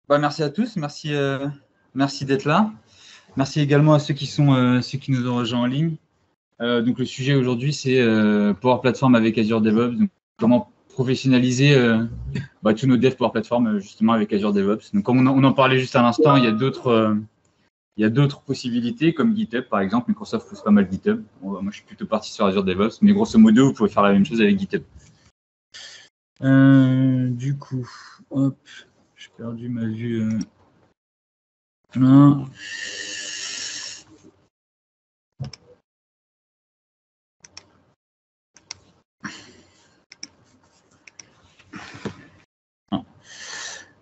Merci à tous, merci d'être là. Merci également à ceux qui nous ont rejoints en ligne. Donc le sujet aujourd'hui, c'est Power Platform avec Azure DevOps. Donc, comment professionnaliser tous nos devs Power Platform justement avec Azure DevOps. Donc comme on en parlait juste à l'instant, il y a d'autres possibilités comme GitHub par exemple. Microsoft pousse pas mal GitHub. Moi, je suis plutôt parti sur Azure DevOps, mais grosso modo, vous pouvez faire la même chose avec GitHub. Du coup, hop, j'ai perdu ma vue. Là.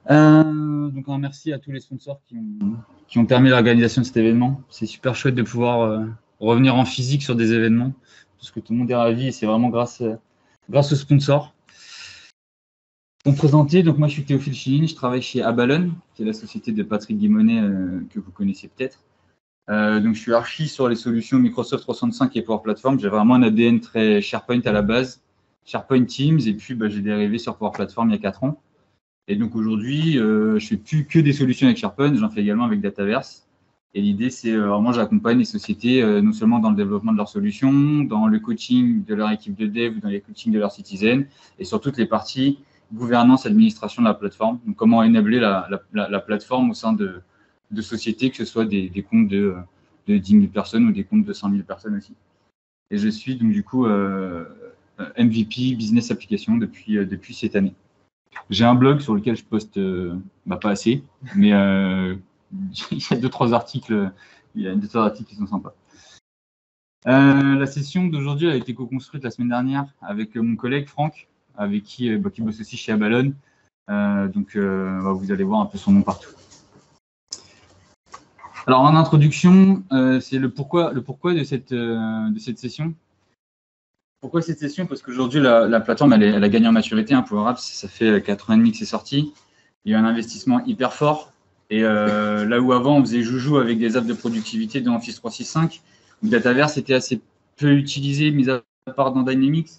Donc un merci à tous les sponsors qui ont permis l'organisation de cet événement. C'est super chouette de pouvoir revenir en physique sur des événements, parce que tout le monde est ravi et c'est vraiment grâce aux sponsors. Pour me présenter, donc moi je suis Théophile Chiline, je travaille chez Abalone, qui est la société de Patrick Guimonet que vous connaissez peut-être. Donc je suis archi sur les solutions Microsoft 365 et Power Platform. J'ai vraiment un ADN très SharePoint à la base, SharePoint Teams, et puis j'ai dérivé sur Power Platform il y a 4 ans. Et donc aujourd'hui, je ne fais plus que des solutions avec SharePoint, j'en fais également avec Dataverse. Et l'idée, c'est vraiment j'accompagne les sociétés non seulement dans le développement de leurs solutions, dans le coaching de leur équipe de dev, dans les coachings de leurs citizens, et sur toutes les parties gouvernance, administration de la plateforme. Donc comment enabler la plateforme au sein de sociétés, que ce soit des comptes de 10 000 personnes ou des comptes de 100 000 personnes aussi. Et je suis donc du coup MVP Business Application depuis cette année. J'ai un blog sur lequel je poste pas assez, mais il y a 2-3 articles, qui sont sympas. La session d'aujourd'hui a été co-construite la semaine dernière avec mon collègue Franck, avec qui bosse aussi chez Abalone. Donc vous allez voir un peu son nom partout. Alors en introduction, c'est le pourquoi de cette session. Pourquoi cette session? Parce qu'aujourd'hui, la plateforme, elle a gagné en maturité. Power Apps, ça fait 4 ans et demi que c'est sorti. Il y a eu un investissement hyper fort. Et là où avant, on faisait joujou avec des apps de productivité dans Office 365, où Dataverse était assez peu utilisé, mis à part dans Dynamics.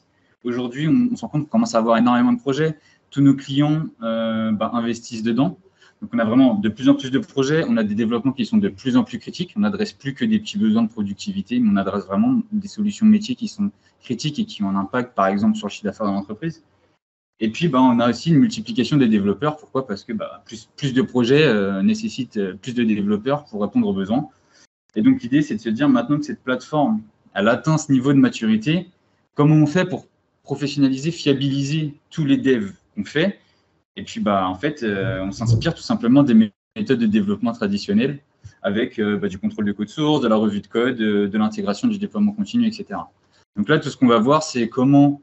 Aujourd'hui, on se rend compte qu'on commence à avoir énormément de projets. Tous nos clients investissent dedans. Donc, on a vraiment de plus en plus de projets. On a des développements qui sont de plus en plus critiques. On n'adresse plus que des petits besoins de productivité, mais on adresse vraiment des solutions métiers qui sont critiques et qui ont un impact, par exemple, sur le chiffre d'affaires de l'entreprise. Et puis, on a aussi une multiplication des développeurs. Pourquoi? Parce que plus de projets nécessitent plus de développeurs pour répondre aux besoins. Et donc, l'idée, c'est de se dire maintenant que cette plateforme, elle atteint ce niveau de maturité, comment on fait pour professionnaliser, fiabiliser tous les devs qu'on fait? Et puis, en fait, on s'inspire tout simplement des méthodes de développement traditionnelles avec du contrôle de code source, de la revue de code, de l'intégration, du déploiement continu, etc. Donc là, tout ce qu'on va voir, c'est comment,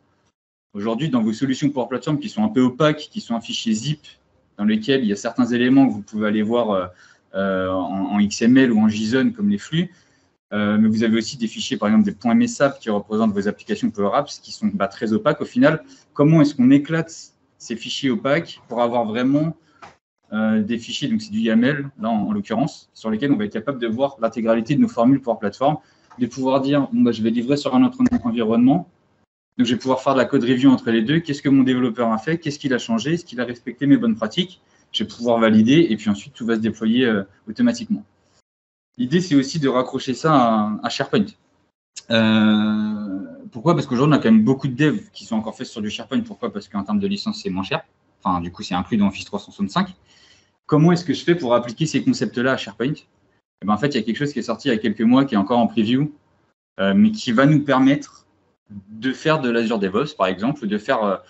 aujourd'hui, dans vos solutions Power Platform qui sont un peu opaques, qui sont un fichier zip, dans lequel il y a certains éléments que vous pouvez aller voir en XML ou en JSON, comme les flux, mais vous avez aussi des fichiers, par exemple, des .msap qui représentent vos applications Power Apps, qui sont très opaques au final. Comment est-ce qu'on éclate ces fichiers opaques pour avoir vraiment des fichiers, donc c'est du YAML, là en l'occurrence, sur lesquels on va être capable de voir l'intégralité de nos formules Power Platform, de pouvoir dire, je vais livrer sur un autre environnement, donc je vais pouvoir faire de la code review entre les deux, qu'est-ce que mon développeur a fait, qu'est-ce qu'il a changé, est-ce qu'il a respecté mes bonnes pratiques, je vais pouvoir valider, et puis ensuite tout va se déployer automatiquement. L'idée, c'est aussi de raccrocher ça à SharePoint. Pourquoi? Parce qu'aujourd'hui, on a quand même beaucoup de devs qui sont encore faits sur du SharePoint. Pourquoi? Parce qu'en termes de licence, c'est moins cher. Enfin, du coup, c'est inclus dans Office 365. Comment est-ce que je fais pour appliquer ces concepts-là à SharePoint? En fait, il y a quelque chose qui est sorti il y a quelques mois, qui est encore en preview, mais qui va nous permettre de faire de l'Azure DevOps, par exemple, ou de faire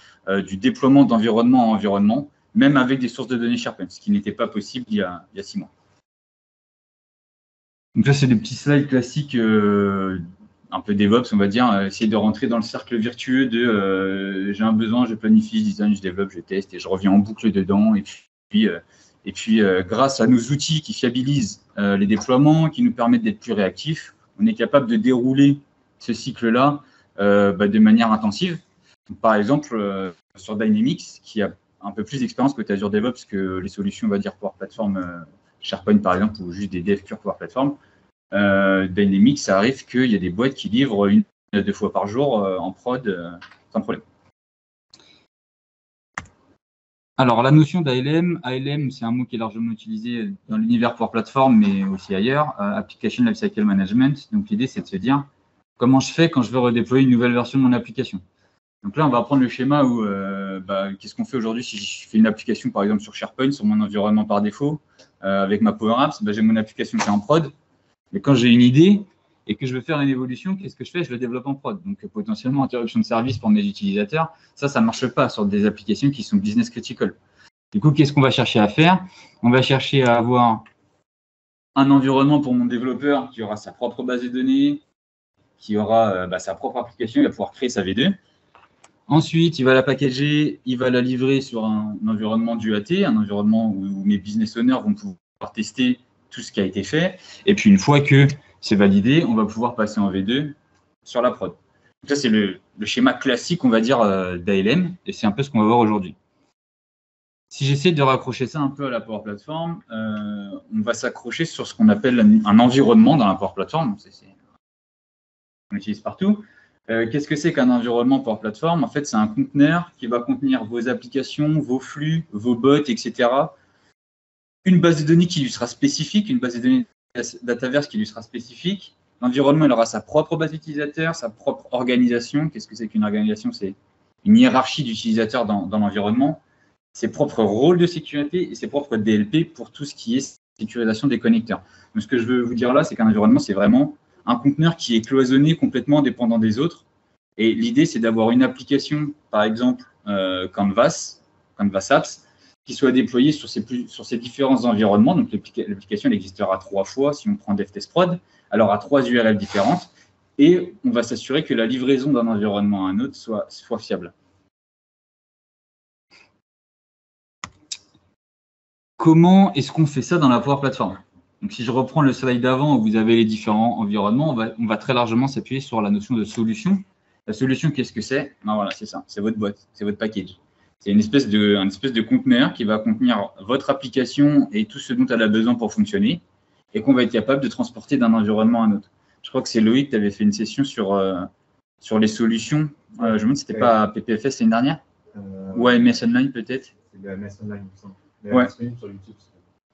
du déploiement d'environnement en environnement, même avec des sources de données SharePoint, ce qui n'était pas possible il y a 6 mois. Donc là, c'est des petits slides classiques, un peu DevOps, on va dire, essayer de rentrer dans le cercle vertueux de j'ai un besoin, je planifie, je design, je développe, je teste et je reviens en boucle dedans. Et puis grâce à nos outils qui fiabilisent les déploiements, qui nous permettent d'être plus réactifs, on est capable de dérouler ce cycle-là de manière intensive. Donc, par exemple, sur Dynamics, qui a un peu plus d'expérience côté Azure DevOps que les solutions, on va dire, Power Platform, SharePoint, par exemple, ou juste des devs pure Power Platform. Dynamics, ça arrive qu'il y a des boîtes qui livrent 1 à 2 fois par jour en prod sans problème. Alors, la notion d'ALM, ALM, c'est un mot qui est largement utilisé dans l'univers Power Platform, mais aussi ailleurs, Application Lifecycle Management. Donc, l'idée, c'est de se dire comment je fais quand je veux redéployer une nouvelle version de mon application. Donc là, on va prendre le schéma où, qu'est-ce qu'on fait aujourd'hui si je fais une application, par exemple, sur SharePoint, sur mon environnement par défaut, avec ma Power Apps, j'ai mon application qui est en prod. Mais quand j'ai une idée et que je veux faire une évolution, qu'est-ce que je fais? Je le développe en prod. Donc, potentiellement, interruption de service pour mes utilisateurs, ça ne marche pas sur des applications qui sont business critical. Du coup, qu'est-ce qu'on va chercher à faire? On va chercher à avoir un environnement pour mon développeur qui aura sa propre base de données, qui aura sa propre application, il va pouvoir créer sa V2. Ensuite, il va la packager, il va la livrer sur un environnement d'UAT, un environnement où mes business owners vont pouvoir tester tout ce qui a été fait. Et puis, une fois que c'est validé, on va pouvoir passer en V2 sur la prod. Donc ça, c'est le schéma classique, on va dire, d'ALM, et c'est un peu ce qu'on va voir aujourd'hui. Si j'essaie de raccrocher ça un peu à la Power Platform, on va s'accrocher sur ce qu'on appelle un environnement dans la Power Platform. On l'utilise partout. Qu'est-ce que c'est qu'un environnement Power Platform? En fait, c'est un conteneur qui va contenir vos applications, vos flux, vos bots, etc. Une base de données qui lui sera spécifique, une base de données Dataverse qui lui sera spécifique. L'environnement, il aura sa propre base d'utilisateurs, sa propre organisation. Qu'est-ce que c'est qu'une organisation? C'est une hiérarchie d'utilisateurs dans l'environnement, ses propres rôles de sécurité et ses propres DLP pour tout ce qui est sécurisation des connecteurs. Donc, ce que je veux vous dire là, c'est qu'un environnement, c'est vraiment un conteneur qui est cloisonné, complètement dépendant des autres. Et l'idée, c'est d'avoir une application, par exemple Canvas Apps, qui soit déployée sur ces différents environnements. Donc, l'application, elle existera 3 fois si on prend DevTest Prod. Elle aura 3 URL différentes. Et on va s'assurer que la livraison d'un environnement à un autre soit fiable. Comment est-ce qu'on fait ça dans la Power Platform? Donc, si je reprends le slide d'avant où vous avez les différents environnements, on va très largement s'appuyer sur la notion de solution. La solution, qu'est-ce que c'est? Ben voilà, c'est ça, c'est votre boîte, c'est votre package. C'est une espèce de conteneur qui va contenir votre application et tout ce dont elle a besoin pour fonctionner et qu'on va être capable de transporter d'un environnement à un autre. Je crois que c'est Loïc qui avait fait une session sur les solutions. Je me demande si ce n'était pas PPFS l'année dernière ou MS Online peut-être. C'est de la MS Online, il me semble. Ouais. Sur YouTube.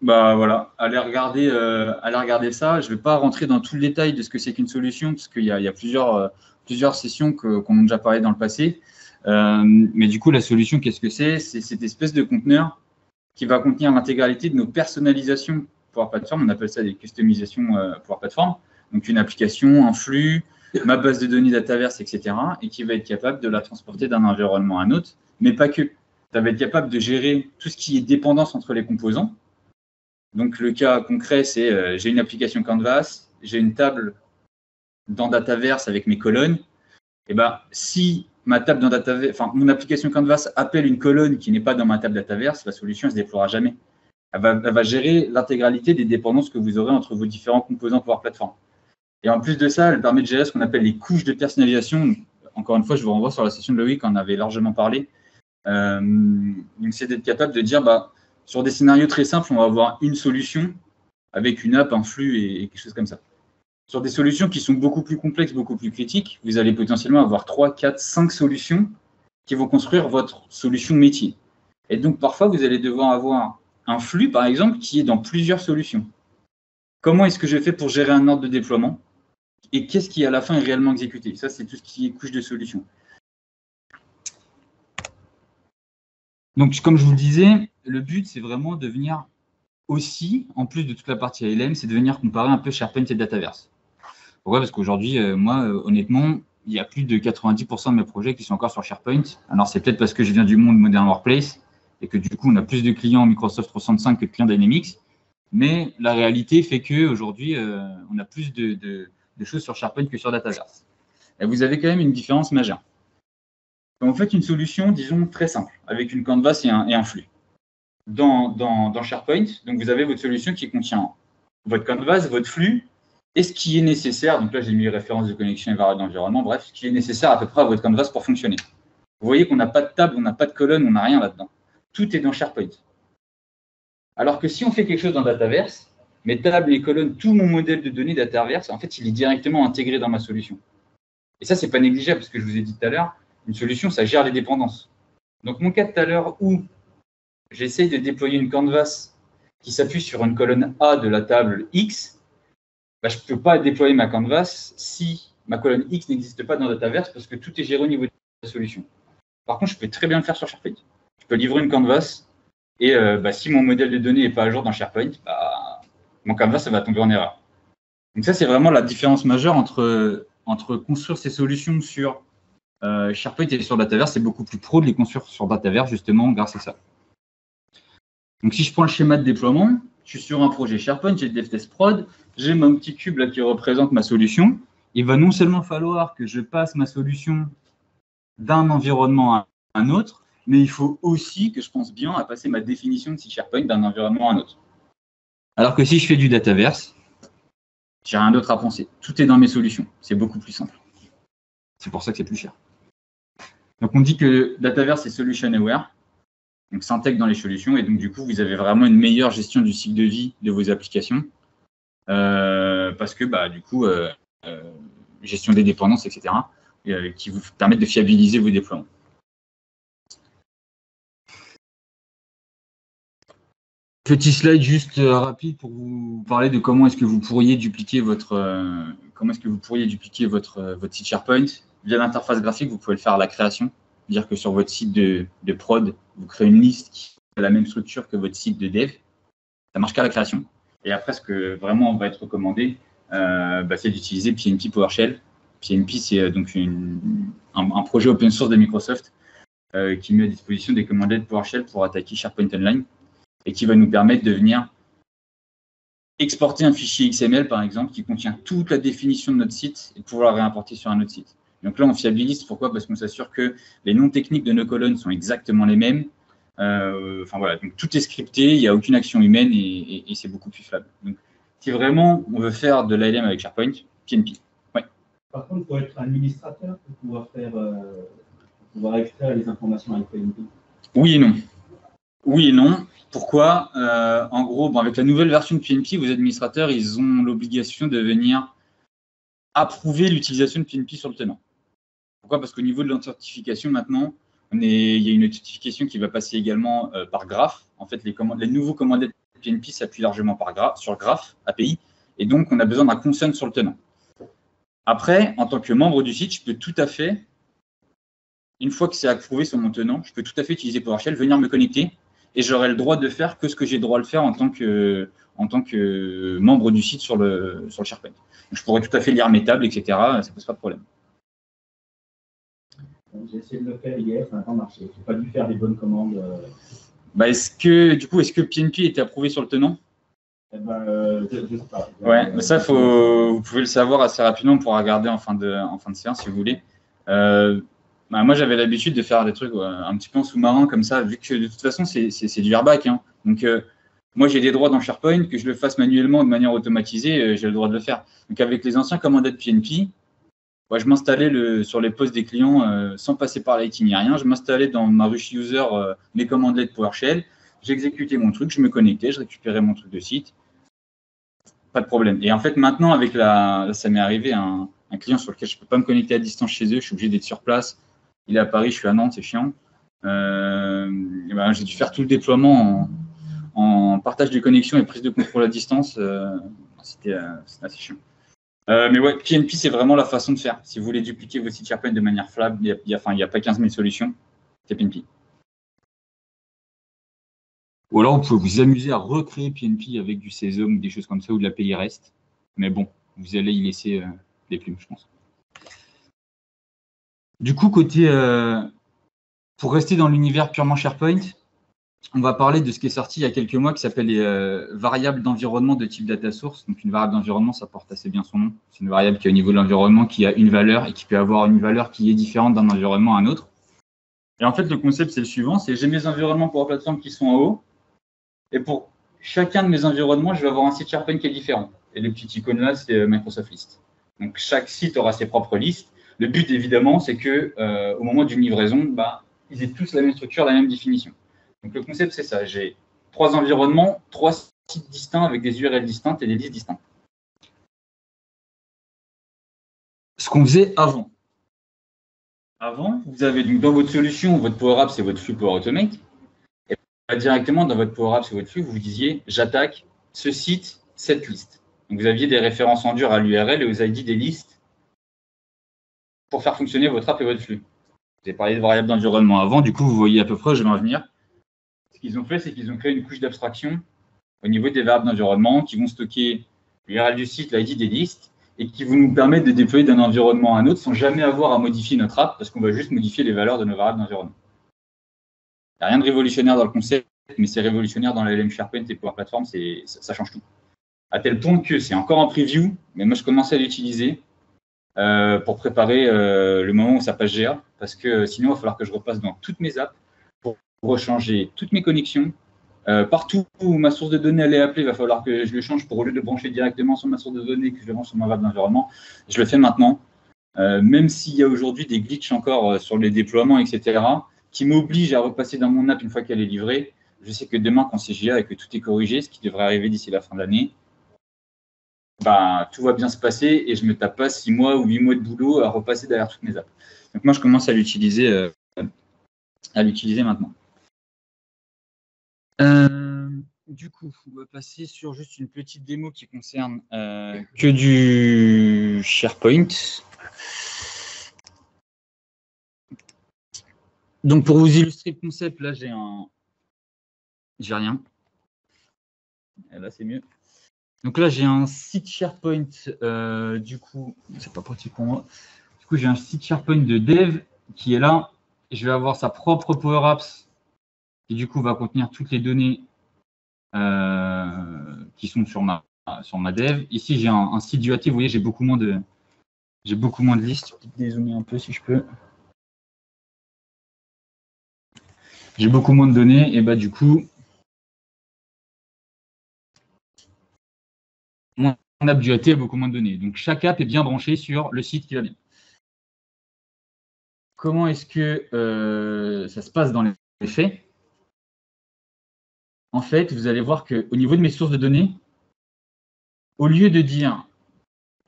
Bah voilà, allez regarder ça. Je ne vais pas rentrer dans tout le détail de ce que c'est qu'une solution, parce qu'il y a plusieurs sessions qu'on a déjà parlé dans le passé. Mais du coup, la solution, qu'est-ce que c'est? C'est cette espèce de conteneur qui va contenir l'intégralité de nos personnalisations Power Platform. On appelle ça des customisations Power Platform. Donc une application, un flux, ma base de données Dataverse, etc. Et qui va être capable de la transporter d'un environnement à un autre, mais pas que. Ça va être capable de gérer tout ce qui est dépendance entre les composants. Donc, le cas concret, c'est j'ai une application Canvas, j'ai une table dans Dataverse avec mes colonnes. Et si ma table dans Dataverse, mon application Canvas appelle une colonne qui n'est pas dans ma table Dataverse, la solution ne se déploiera jamais. Elle va gérer l'intégralité des dépendances que vous aurez entre vos différents composants Power Platform. Et en plus de ça, elle permet de gérer ce qu'on appelle les couches de personnalisation. Encore une fois, je vous renvoie sur la session de Loïc, on en avait largement parlé. Donc, c'est d'être capable de dire, sur des scénarios très simples, on va avoir une solution avec une app, un flux et quelque chose comme ça. Sur des solutions qui sont beaucoup plus complexes, beaucoup plus critiques, vous allez potentiellement avoir 3, 4, 5 solutions qui vont construire votre solution métier. Et donc, parfois, vous allez devoir avoir un flux, par exemple, qui est dans plusieurs solutions. Comment est-ce que je fais pour gérer un ordre de déploiement? Et qu'est-ce qui, à la fin, est réellement exécuté? Ça, c'est tout ce qui est couche de solution. Donc, comme je vous le disais, le but, c'est vraiment de venir aussi, en plus de toute la partie ALM, c'est de venir comparer un peu SharePoint et Dataverse. Pourquoi? Parce qu'aujourd'hui, moi, honnêtement, il y a plus de 90% de mes projets qui sont encore sur SharePoint. Alors, c'est peut-être parce que je viens du monde Modern Workplace et que du coup, on a plus de clients Microsoft 365 que de clients Dynamics. Mais la réalité fait qu'aujourd'hui, on a plus de choses sur SharePoint que sur Dataverse. Et vous avez quand même une différence majeure. Quand vous faites une solution, disons, très simple, avec une canvas et un flux. Dans SharePoint, donc vous avez votre solution qui contient votre canvas, votre flux, et ce qui est nécessaire. Donc là, j'ai mis référence de connexion et variable d'environnement. Bref, ce qui est nécessaire à peu près à votre canvas pour fonctionner. Vous voyez qu'on n'a pas de table, on n'a pas de colonne, on n'a rien là-dedans. Tout est dans SharePoint. Alors que si on fait quelque chose dans Dataverse, mes tables, les colonnes, tout mon modèle de données Dataverse, en fait, il est directement intégré dans ma solution. Et ça, ce n'est pas négligeable, parce que je vous ai dit tout à l'heure, une solution, ça gère les dépendances. Donc, mon cas de tout à l'heure où j'essaye de déployer une canvas qui s'appuie sur une colonne A de la table X, bah, je ne peux pas déployer ma canvas si ma colonne X n'existe pas dans Dataverse parce que tout est géré au niveau de la solution. Par contre, je peux très bien le faire sur SharePoint. Je peux livrer une canvas et si mon modèle de données n'est pas à jour dans SharePoint, mon canvas, ça va tomber en erreur. Donc ça, c'est vraiment la différence majeure entre construire ces solutions sur SharePoint et sur Dataverse. C'est beaucoup plus pro de les construire sur Dataverse, justement, grâce à ça. Donc si je prends le schéma de déploiement, je suis sur un projet SharePoint, j'ai le DevTest Prod, j'ai mon petit cube là qui représente ma solution. Il va non seulement falloir que je passe ma solution d'un environnement à un autre, mais il faut aussi que je pense bien à passer ma définition de SharePoint d'un environnement à un autre. Alors que si je fais du Dataverse, j'ai rien d'autre à penser. Tout est dans mes solutions. C'est beaucoup plus simple. C'est pour ça que c'est plus cher. Donc on dit que Dataverse est solution aware. Donc s'intègre dans les solutions et donc du coup vous avez vraiment une meilleure gestion du cycle de vie de vos applications parce que du coup gestion des dépendances, etc. Qui vous permettent de fiabiliser vos déploiements. Petit slide juste rapide pour vous parler de comment est-ce que vous pourriez dupliquer votre site SharePoint via l'interface graphique. Vous pouvez le faire à la création, dire que sur votre site de prod, vous créez une liste qui a la même structure que votre site de dev. Ça marche qu'à la création. Et après, ce que vraiment va être recommandé, c'est d'utiliser PNP PowerShell. PNP, c'est donc un projet open source de Microsoft qui met à disposition des commandettes PowerShell pour attaquer SharePoint Online et qui va nous permettre de venir exporter un fichier XML, par exemple, qui contient toute la définition de notre site et pouvoir la réimporter sur un autre site. Donc là, on fiabilise. Pourquoi? Parce qu'on s'assure que les noms techniques de nos colonnes sont exactement les mêmes. Donc tout est scripté, il n'y a aucune action humaine et c'est beaucoup plus fiable. Donc, si vraiment on veut faire de l'ALM avec SharePoint, PNP. Ouais. Par contre, pour être administrateur, pour pouvoir extraire les informations avec PNP. Oui et non. Oui et non. Pourquoi? En gros, avec la nouvelle version de PNP, vos administrateurs, ils ont l'obligation de venir approuver l'utilisation de PNP sur le tenant. Pourquoi? Parce qu'au niveau de l'authentification, maintenant, il y a une authentification qui va passer également par Graph. En fait, les nouveaux commandettes PNP s'appuient largement sur Graph API, et donc on a besoin d'un consent sur le tenant. Après, en tant que membre du site, je peux tout à fait, une fois que c'est approuvé sur mon tenant, je peux tout à fait utiliser PowerShell, venir me connecter, et j'aurai le droit de faire que ce que j'ai le droit de faire en tant que membre du site sur le SharePoint. Donc, je pourrais tout à fait lire mes tables, etc. Ça ne pose pas de problème. J'ai essayé de le faire hier, ça n'a pas marché. Je n'ai pas dû faire les bonnes commandes. Est-ce que PNP était approuvé sur le tenant? Je ne sais pas. Ouais, mais ça, vous pouvez le savoir assez rapidement, on pourra regarder en fin de séance si vous voulez. Moi, j'avais l'habitude de faire des trucs un petit peu en sous-marin comme ça, vu que de toute façon, c'est du verbac. Hein. Donc, moi, j'ai des droits dans SharePoint, que je le fasse manuellement de manière automatisée, j'ai le droit de le faire. Donc, avec les anciens commandettes PNP, je m'installais sur les postes des clients sans passer par l'IT ni rien. Je m'installais dans ma rush user mes commandettes PowerShell, j'exécutais mon truc, je me connectais, je récupérais mon truc de site. Pas de problème. Et en fait, maintenant, ça m'est arrivé un client sur lequel je ne peux pas me connecter à distance chez eux, je suis obligé d'être sur place. Il est à Paris, je suis à Nantes, c'est chiant. J'ai dû faire tout le déploiement en partage de connexion et prise de contrôle à distance. C'était assez chiant. Mais ouais, PNP, c'est vraiment la façon de faire. Si vous voulez dupliquer vos sites SharePoint de manière fiable, il n'y a pas 15 000 solutions, c'est PNP. Ou alors, vous pouvez vous amuser à recréer PNP avec du Césum ou des choses comme ça, ou de l'API REST. Mais bon, vous allez y laisser des plumes, je pense. Du coup, pour rester dans l'univers purement SharePoint, on va parler de ce qui est sorti il y a quelques mois qui s'appelle les variables d'environnement de type data source. Donc, une variable d'environnement, ça porte assez bien son nom. C'est une variable qui est au niveau de l'environnement, qui a une valeur et qui peut avoir une valeur qui est différente d'un environnement à un autre. Et en fait, le concept, c'est le suivant. C'est j'ai mes environnements pour la plateforme qui sont en haut. Et pour chacun de mes environnements, je vais avoir un site SharePoint qui est différent. Et le petit icône là, c'est Microsoft List. Donc, chaque site aura ses propres listes. Le but, évidemment, c'est qu'au moment d'une livraison, ils aient tous la même structure, la même définition. Donc, le concept, c'est ça. J'ai 3 environnements, 3 sites distincts avec des URL distinctes et des listes distinctes. Ce qu'on faisait avant. Avant, vous avez donc dans votre solution, votre Power App, c'est votre flux Power Automate. Et directement dans votre Power Apps ou votre flux, vous disiez j'attaque ce site, cette liste. Donc, vous aviez des références en dur à l'URL et aux ID des listes pour faire fonctionner votre app et votre flux. J'ai parlé de variables d'environnement avant, du coup, vous voyez à peu près où je vais en venir. Ce qu'ils ont fait, c'est qu'ils ont créé une couche d'abstraction au niveau des variables d'environnement qui vont stocker l'URL du site, l'ID des listes et qui vont nous permettre de déployer d'un environnement à un autre sans jamais avoir à modifier notre app parce qu'on va juste modifier les valeurs de nos variables d'environnement. Il n'y a rien de révolutionnaire dans le concept, mais c'est révolutionnaire dans la LM SharePoint et Power Platform, ça change tout. À tel point que c'est encore en preview, mais moi je commençais à l'utiliser pour préparer le moment où ça passe GA, parce que sinon il va falloir que je repasse dans toutes mes apps pour rechanger toutes mes connexions. Partout où ma source de données elle est appelée, il va falloir que je le change pour, au lieu de brancher directement sur ma source de données, que je le branche sur ma variable d'environnement. Je le fais maintenant, même s'il y a aujourd'hui des glitches encore sur les déploiements, etc., qui m'obligent à repasser dans mon app une fois qu'elle est livrée. Je sais que demain, quand c'est GA et que tout est corrigé, ce qui devrait arriver d'ici la fin de l'année, bah, tout va bien se passer et je ne me tape pas 6 mois ou 8 mois de boulot à repasser derrière toutes mes apps. Donc moi, je commence à l'utiliser maintenant. Du coup, on va passer sur juste une petite démo qui concerne que du SharePoint. Donc, pour vous illustrer le concept, là, j'ai rien. Et là, c'est mieux. Donc là, j'ai un site SharePoint. Du coup, c'est pas pratique pour moi. Du coup, j'ai un site SharePoint de dev qui est là. Je vais avoir sa propre Power Apps qui, du coup, va contenir toutes les données qui sont sur ma dev. Ici, j'ai un site UAT. Vous voyez, j'ai beaucoup moins de listes. Je vais dézoomer un peu si je peux. J'ai beaucoup moins de données. Et bah, du coup, mon app du UAT a beaucoup moins de données. Donc, chaque app est bien branchée sur le site qui va bien. Comment est-ce que ça se passe dans les faits? En fait, vous allez voir qu'au niveau de mes sources de données, au lieu de dire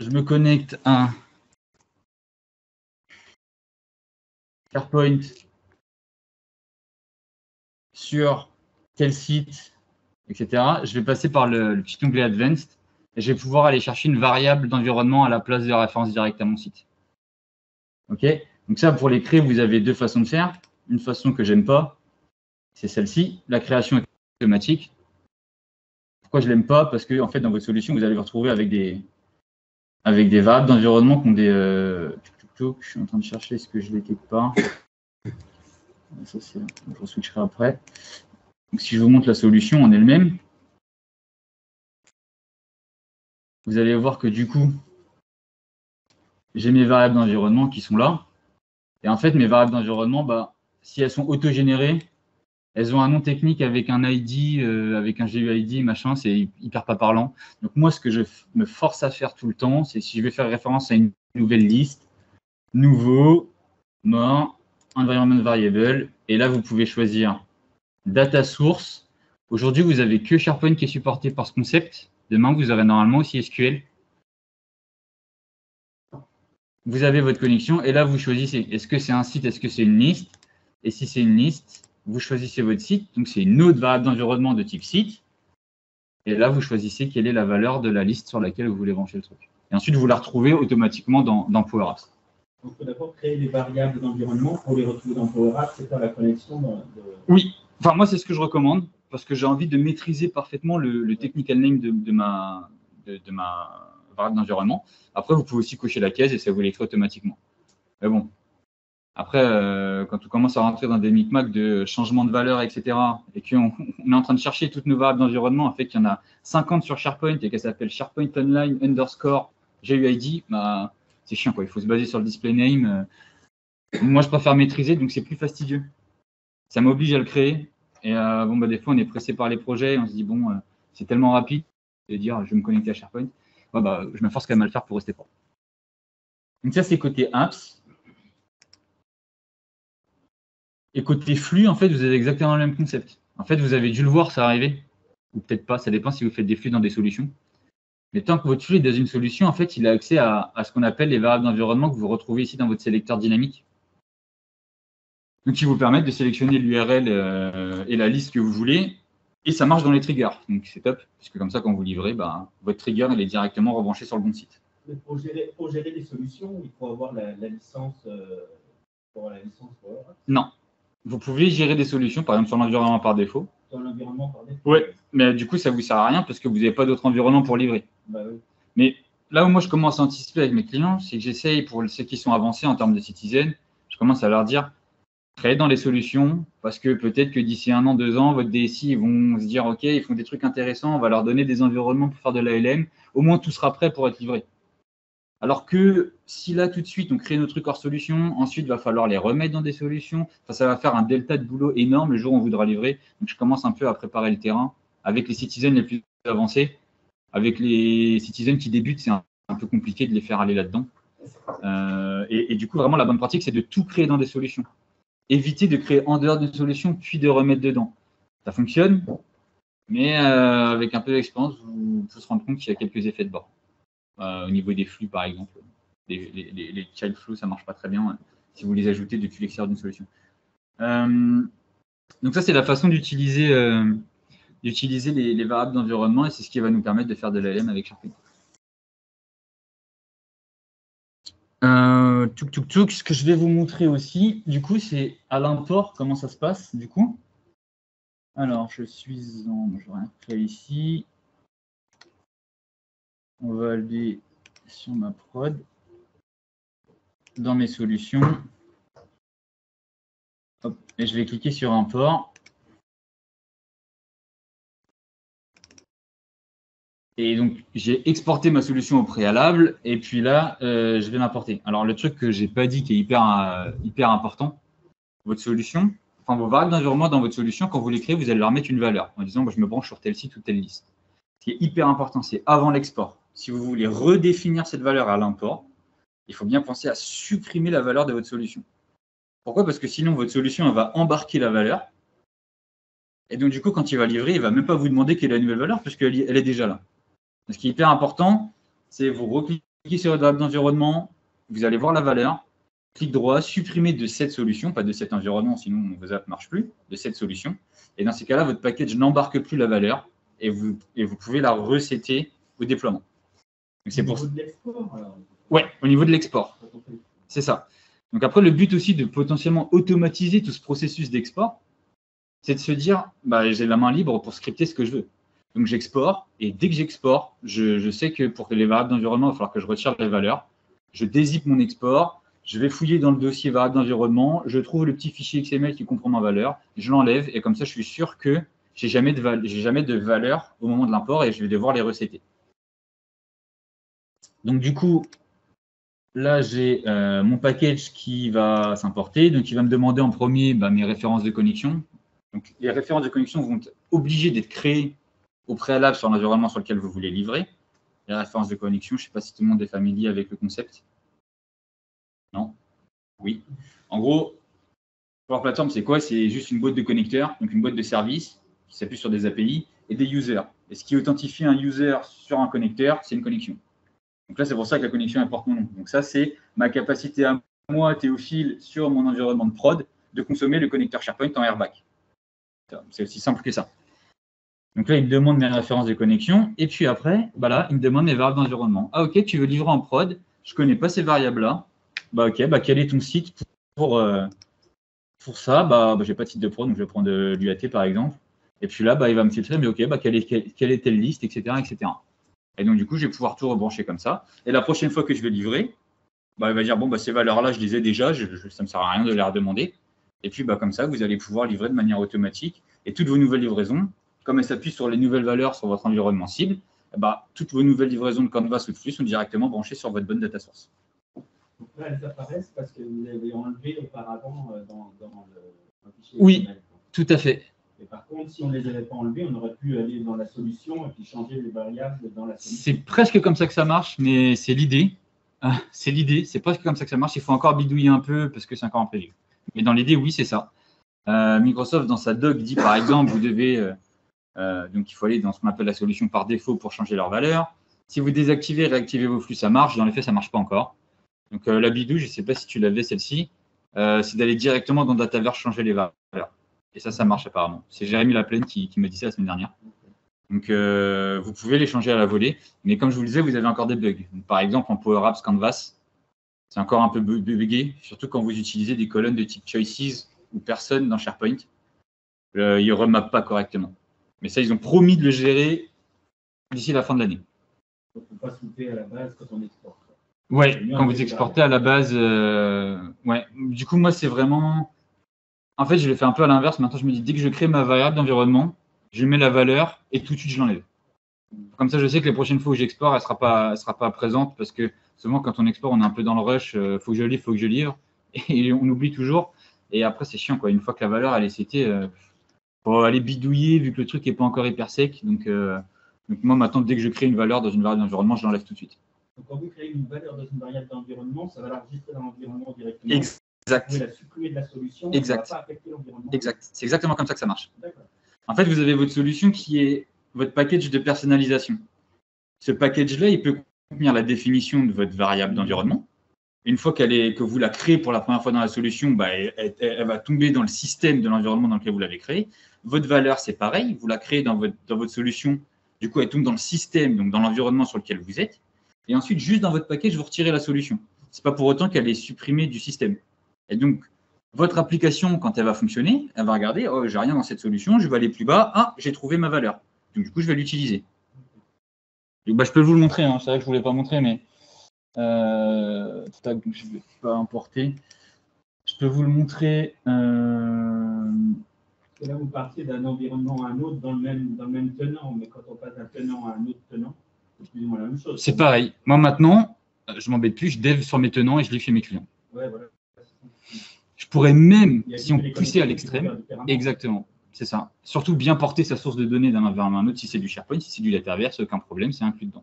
je me connecte à SharePoint sur tel site, etc., je vais passer par le petit onglet Advanced et je vais pouvoir aller chercher une variable d'environnement à la place de référence directe à mon site. OK? Donc ça, pour les créer, vous avez deux façons de faire. Une façon que j'aime pas, c'est celle-ci, la création automatique. Pourquoi je l'aime pas? Parce que en fait, dans votre solution, vous allez vous retrouver avec des variables d'environnement qui ont des... je suis en train de chercher ce que je l'ai quelque part. Ça, je switcherai après. Donc, si je vous montre la solution en elle-même, vous allez voir que du coup, j'ai mes variables d'environnement qui sont là. Et en fait, mes variables d'environnement, bah, si elles sont auto-générées, elles ont un nom technique avec un ID, avec un GUID, machin, c'est hyper pas parlant. Donc moi, ce que je me force à faire tout le temps, c'est si je vais faire référence à une nouvelle liste, nouveau, mort, environment variable, et là, vous pouvez choisir data source. Aujourd'hui, vous n'avez que SharePoint qui est supporté par ce concept. Demain, vous aurez normalement aussi SQL. Vous avez votre connexion, et là, vous choisissez, est-ce que c'est un site, est-ce que c'est une liste? Et si c'est une liste, vous choisissez votre site, donc c'est une autre variable d'environnement de type site. Et là, vous choisissez quelle est la valeur de la liste sur laquelle vous voulez brancher le truc. Et ensuite, vous la retrouvez automatiquement dans Power Apps. Donc, il faut d'abord créer des variables d'environnement pour les retrouver dans Power Apps, c'est faire la connexion Oui, enfin, moi, c'est ce que je recommande, parce que j'ai envie de maîtriser parfaitement le technical name de ma variable d'environnement. Après, vous pouvez aussi cocher la case et ça vous l'écrit automatiquement. Mais bon, après, quand on commence à rentrer dans des micmacs de changement de valeur, etc., et qu'on est en train de chercher toutes nos variables d'environnement, en fait, qu'il y en a 50 sur SharePoint et qu'elle s'appelle SharePoint Online _ GUID, bah, c'est chiant, quoi. Il faut se baser sur le display name. Moi, je préfère maîtriser, donc c'est plus fastidieux. Ça m'oblige à le créer. Et bon, bah, des fois, on est pressé par les projets, on se dit, bon, c'est tellement rapide de dire, je vais me connecter à SharePoint. Ouais, bah, je me force quand même à le faire pour rester propre. Donc ça, c'est côté apps. Et côté flux, en fait, vous avez exactement le même concept. En fait, vous avez dû le voir, ça arriver. Ou peut-être pas, ça dépend si vous faites des flux dans des solutions. Mais tant que votre flux est dans une solution, en fait, il a accès à ce qu'on appelle les variables d'environnement que vous retrouvez ici dans votre sélecteur dynamique. Donc, qui vous permettent de sélectionner l'URL et la liste que vous voulez. Et ça marche dans les triggers. Donc, c'est top, puisque comme ça, quand vous livrez, bah, votre trigger il est directement rebranché sur le bon site. Mais pour gérer les solutions, il faut avoir la licence, Power Apps. Non. Vous pouvez gérer des solutions, par exemple sur l'environnement par défaut. Sur l'environnement par défaut. Oui, mais du coup, ça ne vous sert à rien parce que vous n'avez pas d'autre environnement pour livrer. Bah, oui. Mais là où moi, je commence à anticiper avec mes clients, c'est que j'essaye, pour ceux qui sont avancés en termes de citizen, je commence à leur dire, créez dans les solutions, parce que peut-être que d'ici 1 an, 2 ans, votre DSI, ils vont se dire, OK, ils font des trucs intéressants, on va leur donner des environnements pour faire de l'ALM, au moins tout sera prêt pour être livré. Alors que si là, tout de suite, on crée nos trucs hors solution, ensuite, il va falloir les remettre dans des solutions, enfin, ça va faire un delta de boulot énorme le jour où on voudra livrer. Donc, je commence un peu à préparer le terrain avec les citizens les plus avancés. Avec les citizens qui débutent, c'est un peu compliqué de les faire aller là-dedans. Et du coup, vraiment, la bonne pratique, c'est de tout créer dans des solutions. Éviter de créer en dehors d'une solution, puis de remettre dedans. Ça fonctionne, mais avec un peu d'expérience, vous pouvez se rendre compte qu'il y a quelques effets de bord. Au niveau des flux, par exemple. Les child flows, ça ne marche pas très bien si vous les ajoutez depuis l'extérieur d'une solution. Donc ça, c'est la façon d'utiliser les variables d'environnement et c'est ce qui va nous permettre de faire de l'ALM avec SharePoint. Ce que je vais vous montrer aussi, du coup, c'est à l'import, comment ça se passe, du coup. Alors, je vais rien créer ici. On va aller sur ma prod, dans mes solutions. Hop, et je vais cliquer sur import. Et donc, j'ai exporté ma solution au préalable. Et puis là, je vais l'importer. Alors, le truc que je n'ai pas dit qui est hyper important, votre solution, enfin vos variables d'environnement dans votre solution, quand vous les créez, vous allez leur mettre une valeur en disant, je me branche sur tel site ou telle liste. Ce qui est hyper important, c'est avant l'export. Si vous voulez redéfinir cette valeur à l'import, il faut bien penser à supprimer la valeur de votre solution. Pourquoi? Parce que sinon, votre solution elle va embarquer la valeur. Et donc, du coup, quand il va livrer, il ne va même pas vous demander quelle est la nouvelle valeur, puisqu'elle est déjà là. Ce qui est hyper important, c'est vous recliquez sur votre variable d'environnement, vous allez voir la valeur, clic droit, supprimer de cette solution, pas de cet environnement, sinon vos apps ne marchent plus, de cette solution. Et dans ces cas-là, votre package n'embarque plus la valeur et vous pouvez la resetter au déploiement. C'est pour de l'export. Ouais, au niveau de l'export. C'est ça. Donc après, le but aussi de potentiellement automatiser tout ce processus d'export, c'est de se dire, bah, j'ai la main libre pour scripter ce que je veux. Donc j'exporte, et dès que j'exporte, je sais que pour les variables d'environnement, il va falloir que je retire les valeurs. Je dézippe mon export, je vais fouiller dans le dossier variable d'environnement, je trouve le petit fichier XML qui comprend ma valeur, je l'enlève, et comme ça, je suis sûr que j'ai jamais de valeur au moment de l'import et je vais devoir les resetter. Donc du coup, là, j'ai mon package qui va s'importer. Donc, il va me demander en premier mes références de connexion. Donc, les références de connexion vont être obligées d'être créées au préalable sur l'environnement sur lequel vous voulez livrer. Les références de connexion, je ne sais pas si tout le monde est familier avec le concept. Non? Oui. En gros, Power Platform, c'est quoi? C'est juste une boîte de connecteurs, donc une boîte de services qui s'appuie sur des API et des users. Et ce qui authentifie un user sur un connecteur, c'est une connexion. Donc là, c'est pour ça que la connexion porte mon nom. Donc ça, c'est ma capacité à moi, Théophile, sur mon environnement de prod, de consommer le connecteur SharePoint en airbag. C'est aussi simple que ça. Donc là, il me demande mes références de connexion. Et puis après, bah là, il me demande mes variables d'environnement. Ah ok, tu veux livrer en prod. Je ne connais pas ces variables-là. Bah ok, bah quel est ton site pour ça? Bah, j'ai pas de site de prod, donc je vais prendre l'UAT par exemple. Et puis là, il va me filtrer, mais ok, quelle est telle liste, etc., etc. Et donc, du coup, je vais pouvoir tout rebrancher comme ça. Et la prochaine fois que je vais livrer, il va dire, bon, ces valeurs-là, je les ai déjà, ça ne me sert à rien de les redemander. Et puis, comme ça, vous allez pouvoir livrer de manière automatique. Et toutes vos nouvelles livraisons, comme elles s'appuient sur les nouvelles valeurs sur votre environnement cible, toutes vos nouvelles livraisons de Canvas ou de Flux sont directement branchées sur votre bonne data source. Donc là, elles apparaissent parce que vous avez enlevé auparavant dans le fichier. Oui, tout à fait. Et par contre, si on ne les avait pas enlevés, on aurait pu aller dans la solution et puis changer les variables dans la solution. C'est presque comme ça que ça marche, mais c'est l'idée. C'est l'idée, c'est presque comme ça que ça marche. Il faut encore bidouiller un peu parce que c'est encore en preview. Mais dans l'idée, oui, c'est ça. Microsoft, dans sa doc, dit par exemple, vous devez, donc il faut aller dans ce qu'on appelle la solution par défaut pour changer leur valeur. Si vous désactivez et réactivez vos flux, ça marche. Dans les faits, ça ne marche pas encore. Donc la bidouille, je ne sais pas si tu l'avais celle-ci. c'est d'aller directement dans Dataverse changer les valeurs. Et ça marche apparemment. C'est Jérémy Laplaine qui m'a dit ça la semaine dernière. Donc, vous pouvez les changer à la volée. Mais comme je vous le disais, vous avez encore des bugs. Donc, par exemple, en Power Apps Canvas, c'est encore un peu bugué, surtout quand vous utilisez des colonnes de type Choices ou Personne dans SharePoint. Ils ne remappent pas correctement. Mais ça, ils ont promis de le gérer d'ici la fin de l'année. Donc, il ne faut pas sauter à la base quand on exporte. Ouais, quand vous exportez à la base, ouais. Du coup, moi, c'est vraiment… En fait, je l'ai fait un peu à l'inverse. Maintenant, je me dis, dès que je crée ma variable d'environnement, je mets la valeur et tout de suite, je l'enlève. Comme ça, je sais que les prochaines fois où j'exporte, elle ne sera pas présente parce que souvent, quand on exporte, on est un peu dans le rush. Faut que je livre, faut que je livre. Et on oublie toujours. Et après, c'est chiant, quoi. Une fois que la valeur, elle est setée, faut aller bidouiller vu que le truc n'est pas encore hyper sec. Donc, moi, maintenant, dès que je crée une valeur dans une variable d'environnement, je l'enlève tout de suite. Donc, quand vous créez une valeur dans une variable d'environnement, ça va l'enregistrer dans l'environnement directement. Exact. Vous pouvez la supprimer de la solution. Exact. Ça ne va pas affecter l'environnement. Exact. C'est exactement comme ça que ça marche. D'accord. En fait, vous avez votre solution qui est votre package de personnalisation. Ce package-là, il peut contenir la définition de votre variable d'environnement. Une fois que vous la créez pour la première fois dans la solution, elle va tomber dans le système de l'environnement dans lequel vous l'avez créé. Votre valeur, c'est pareil. Vous la créez dans votre solution. Du coup, elle tombe dans le système, donc dans l'environnement sur lequel vous êtes. Et ensuite, juste dans votre package, vous retirez la solution. Ce n'est pas pour autant qu'elle est supprimée du système. Et donc, votre application, quand elle va fonctionner, elle va regarder, oh, j'ai rien dans cette solution, je vais aller plus bas, ah, j'ai trouvé ma valeur. Donc, du coup, je vais l'utiliser. Je peux vous le montrer, hein. C'est vrai que je ne voulais pas montrer, mais je ne vais pas importer. Je peux vous le montrer. Et là, vous partiez d'un environnement à un autre dans le même tenant, mais quand on passe d'un tenant à un autre tenant, c'est plus ou moins la même chose. C'est pareil. Moi, maintenant, je ne m'embête plus, je dev sur mes tenants et je livre chez mes clients. Ouais, voilà. Je pourrais même, si on poussait à l'extrême, exactement, c'est ça. Surtout bien porter sa source de données d'un environnement à un autre, si c'est du SharePoint, si c'est du Dataverse, aucun problème, c'est inclus dedans.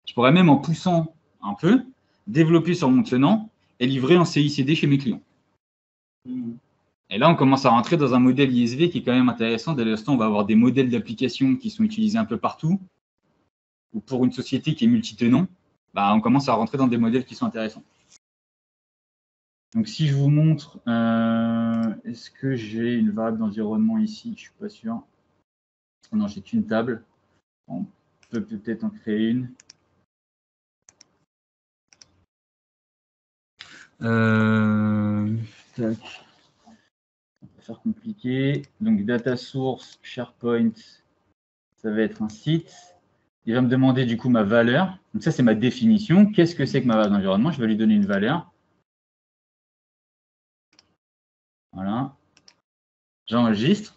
Je pourrais même, en poussant un peu, développer sur mon tenant et livrer en CI/CD chez mes clients. Et là, on commence à rentrer dans un modèle ISV qui est quand même intéressant. Dès l'instant, on va avoir des modèles d'applications qui sont utilisés un peu partout. Ou pour une société qui est multi-tenant, on commence à rentrer dans des modèles qui sont intéressants. Donc, si je vous montre, est-ce que j'ai une variable d'environnement ici? Je ne suis pas sûr. Non, j'ai qu'une table. On peut peut-être en créer une. Tac. On va faire compliqué. Donc, data source, SharePoint, ça va être un site. Il va me demander du coup ma valeur. Donc, ça, c'est ma définition. Qu'est-ce que c'est que ma variable d'environnement? Je vais lui donner une valeur. Voilà. J'enregistre.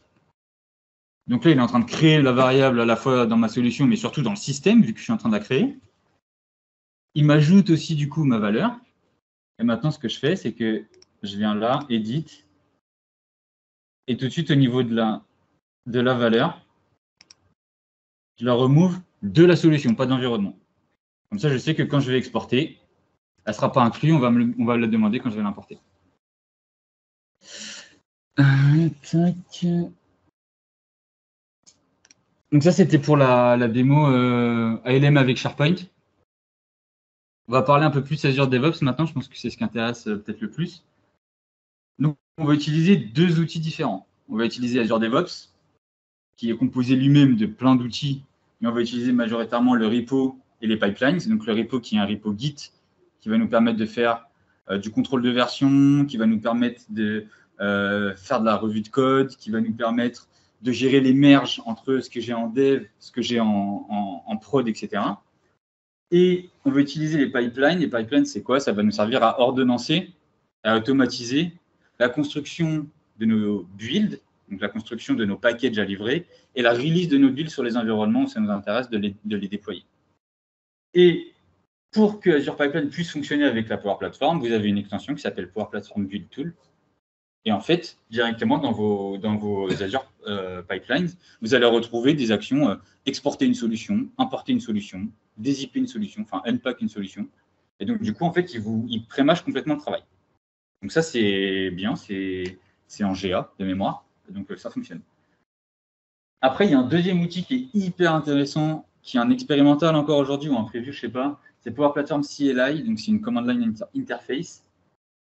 Donc là, il est en train de créer la variable à la fois dans ma solution, mais surtout dans le système, vu que je suis en train de la créer. Il m'ajoute aussi du coup ma valeur. Et maintenant, ce que je fais, c'est que je viens là, Edit. Et tout de suite, au niveau de la valeur, je la remove de la solution, pas d'environnement. Comme ça, je sais que quand je vais exporter, elle ne sera pas inclue, on va me la demander quand je vais l'importer. Tac. Donc ça, c'était pour la démo ALM avec SharePoint. On va parler un peu plus Azure DevOps maintenant, je pense que c'est ce qui intéresse peut-être le plus. Donc, on va utiliser deux outils différents. On va utiliser Azure DevOps, qui est composé lui-même de plein d'outils, mais on va utiliser majoritairement le repo et les pipelines. Donc, le repo qui est un repo Git, qui va nous permettre de faire du contrôle de version, qui va nous permettre de faire de la revue de code, qui va nous permettre de gérer les merges entre ce que j'ai en dev, ce que j'ai en prod, etc. Et on va utiliser les pipelines. Les pipelines, c'est quoi? Ça va nous servir à ordonnancer, à automatiser la construction de nos builds, donc la construction de nos packages à livrer, et la release de nos builds sur les environnements où ça nous intéresse de les déployer. Et pour que Azure Pipeline puisse fonctionner avec la Power Platform, vous avez une extension qui s'appelle Power Platform Build Tool. Et en fait, directement dans vos Azure Pipelines, vous allez retrouver des actions exporter une solution, importer une solution, dézipper une solution, enfin unpack une solution. Et donc, du coup, en fait, il prémâche complètement le travail. Donc ça, c'est bien, c'est en GA de mémoire. Donc, ça fonctionne. Après, il y a un deuxième outil qui est hyper intéressant, qui est un expérimental encore aujourd'hui ou un preview, je ne sais pas. C'est Power Platform CLI, donc c'est une command line interface.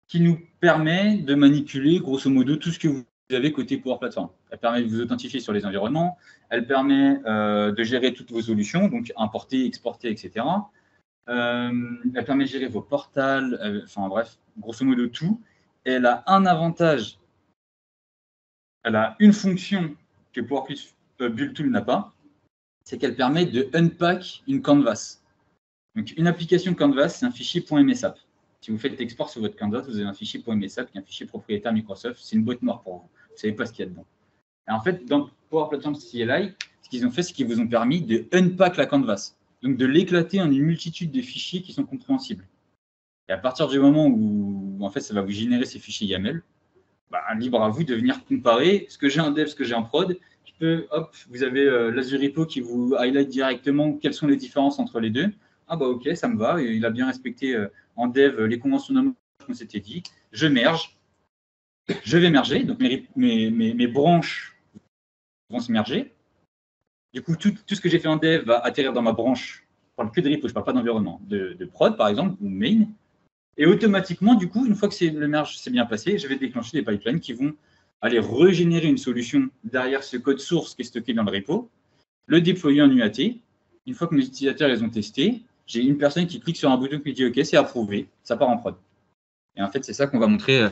qui nous permet de manipuler, grosso modo, tout ce que vous avez côté Power Platform. Elle permet de vous authentifier sur les environnements, elle permet de gérer toutes vos solutions, donc importer, exporter, etc. Elle permet de gérer vos portals, enfin bref, grosso modo tout. Et elle a un avantage, elle a une fonction que Power Build Tool n'a pas, c'est qu'elle permet de unpack une canvas. Donc une application canvas, c'est un fichier .msap. Si vous faites l'export sur votre canvas, vous avez un fichier .msap qui est un fichier propriétaire Microsoft. C'est une boîte noire pour vous. Vous ne savez pas ce qu'il y a dedans. Et en fait, dans Power Platform CLI, ce qu'ils ont fait, c'est qu'ils vous ont permis de unpack la canvas. Donc de l'éclater en une multitude de fichiers qui sont compréhensibles. Et à partir du moment où en fait, ça va vous générer ces fichiers YAML, bah, libre à vous de venir comparer ce que j'ai en dev, ce que j'ai en prod. Hop, vous avez l'Azure Repo qui vous highlight directement quelles sont les différences entre les deux. Ah bah ok, ça me va, il a bien respecté en dev les conventions de nombrage qu'on s'était dit. Je merge, je vais merger, donc mes branches vont se merger. Du coup, tout ce que j'ai fait en dev va atterrir dans ma branche. Je ne parle que de repo, je ne parle pas d'environnement, de prod par exemple, ou main. Et automatiquement, du coup, une fois que le merge s'est bien passé, je vais déclencher des pipelines qui vont aller régénérer une solution derrière ce code source qui est stocké dans le repo, le déployer en UAT. Une fois que mes utilisateurs les ont testés, j'ai une personne qui clique sur un bouton qui dit OK, c'est approuvé, ça part en prod. Et en fait, c'est ça qu'on va montrer,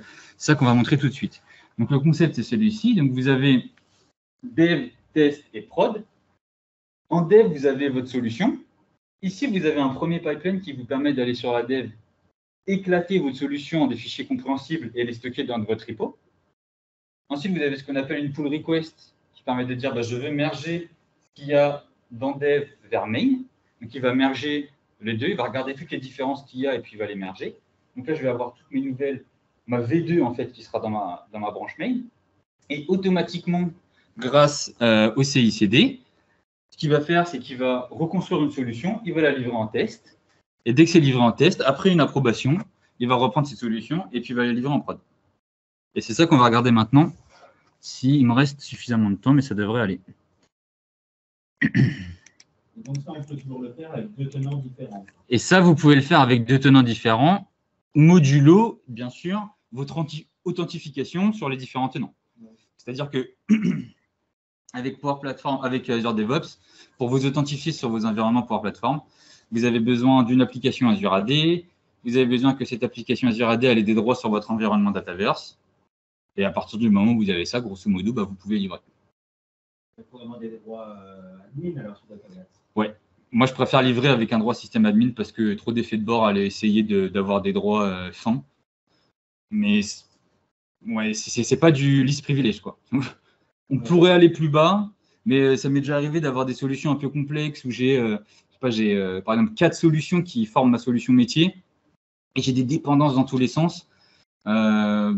tout de suite. Donc le concept, c'est celui-ci. Donc vous avez dev, test et prod. En dev, vous avez votre solution. Ici, vous avez un premier pipeline qui vous permet d'aller sur la dev, éclater votre solution en des fichiers compréhensibles et les stocker dans votre repo. Ensuite, vous avez ce qu'on appelle une pull request qui permet de dire je veux merger ce qu'il y a dans dev vers main. Donc, il va merger les deux, il va regarder toutes les différences qu'il y a et puis il va les merger. Donc là, je vais avoir toutes mes nouvelles, ma V2 en fait qui sera dans ma branche main. Et automatiquement, grâce au CICD, ce qu'il va faire, c'est qu'il va reconstruire une solution, il va la livrer en test. Et dès que c'est livré en test, après une approbation, il va reprendre cette solution et puis il va la livrer en prod. Et c'est ça qu'on va regarder maintenant, s'il me reste suffisamment de temps, mais ça devrait aller. Donc ça, on peut toujours le faire avec deux tenants différents. Et ça, vous pouvez le faire avec deux tenants différents, modulo, bien sûr, votre authentification sur les différents tenants. C'est-à-dire que avec Power Platform, avec Azure DevOps, pour vous authentifier sur vos environnements Power Platform, vous avez besoin d'une application Azure AD, vous avez besoin que cette application Azure AD ait des droits sur votre environnement Dataverse, et à partir du moment où vous avez ça, grosso modo, vous pouvez livrer. Il faut demander des droits admin alors sur Dataverse. Ouais. Moi, je préfère livrer avec un droit système admin parce que trop d'effets de bord à aller essayer d'avoir des droits fins. Mais ouais, c'est pas du least privilege, quoi. On pourrait aller plus bas, mais ça m'est déjà arrivé d'avoir des solutions un peu complexes où j'ai par exemple 4 solutions qui forment ma solution métier et j'ai des dépendances dans tous les sens. Même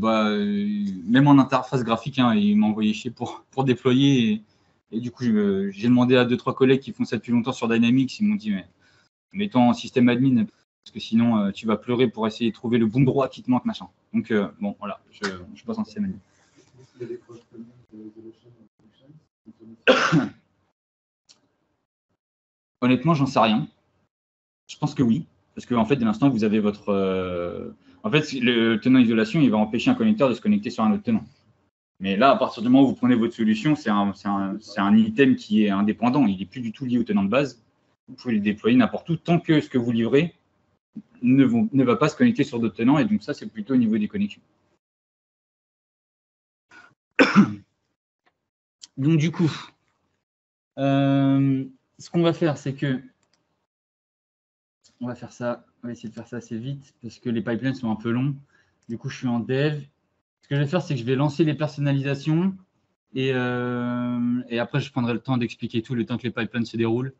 en interface graphique, hein, ils m'ont envoyé chier pour déployer. Et du coup, j'ai demandé à 2-3 collègues qui font ça depuis longtemps sur Dynamics. Ils m'ont dit, mais mettons en système admin, parce que sinon, tu vas pleurer pour essayer de trouver le bon droit qui te manque, machin. Donc, bon, voilà, je passe en système admin. Honnêtement, j'en sais rien. Je pense que oui. Parce qu'en fait, dès l'instant, vous avez votre. En fait, le tenant isolation, il va empêcher un connecteur de se connecter sur un autre tenant. Mais là, à partir du moment où vous prenez votre solution, c'est un item qui est indépendant. Il n'est plus du tout lié au tenant de base. Vous pouvez le déployer n'importe où tant que ce que vous livrez ne va pas se connecter sur d'autres tenants. Et donc, ça, c'est plutôt au niveau des connexions. Donc, du coup, ce qu'on va faire, c'est que on va faire ça. On va essayer de faire ça assez vite parce que les pipelines sont un peu longs. Du coup, je suis en dev. Ce que je vais faire, c'est que je vais lancer les personnalisations et après, je prendrai le temps d'expliquer tout le temps que les pipelines se déroulent.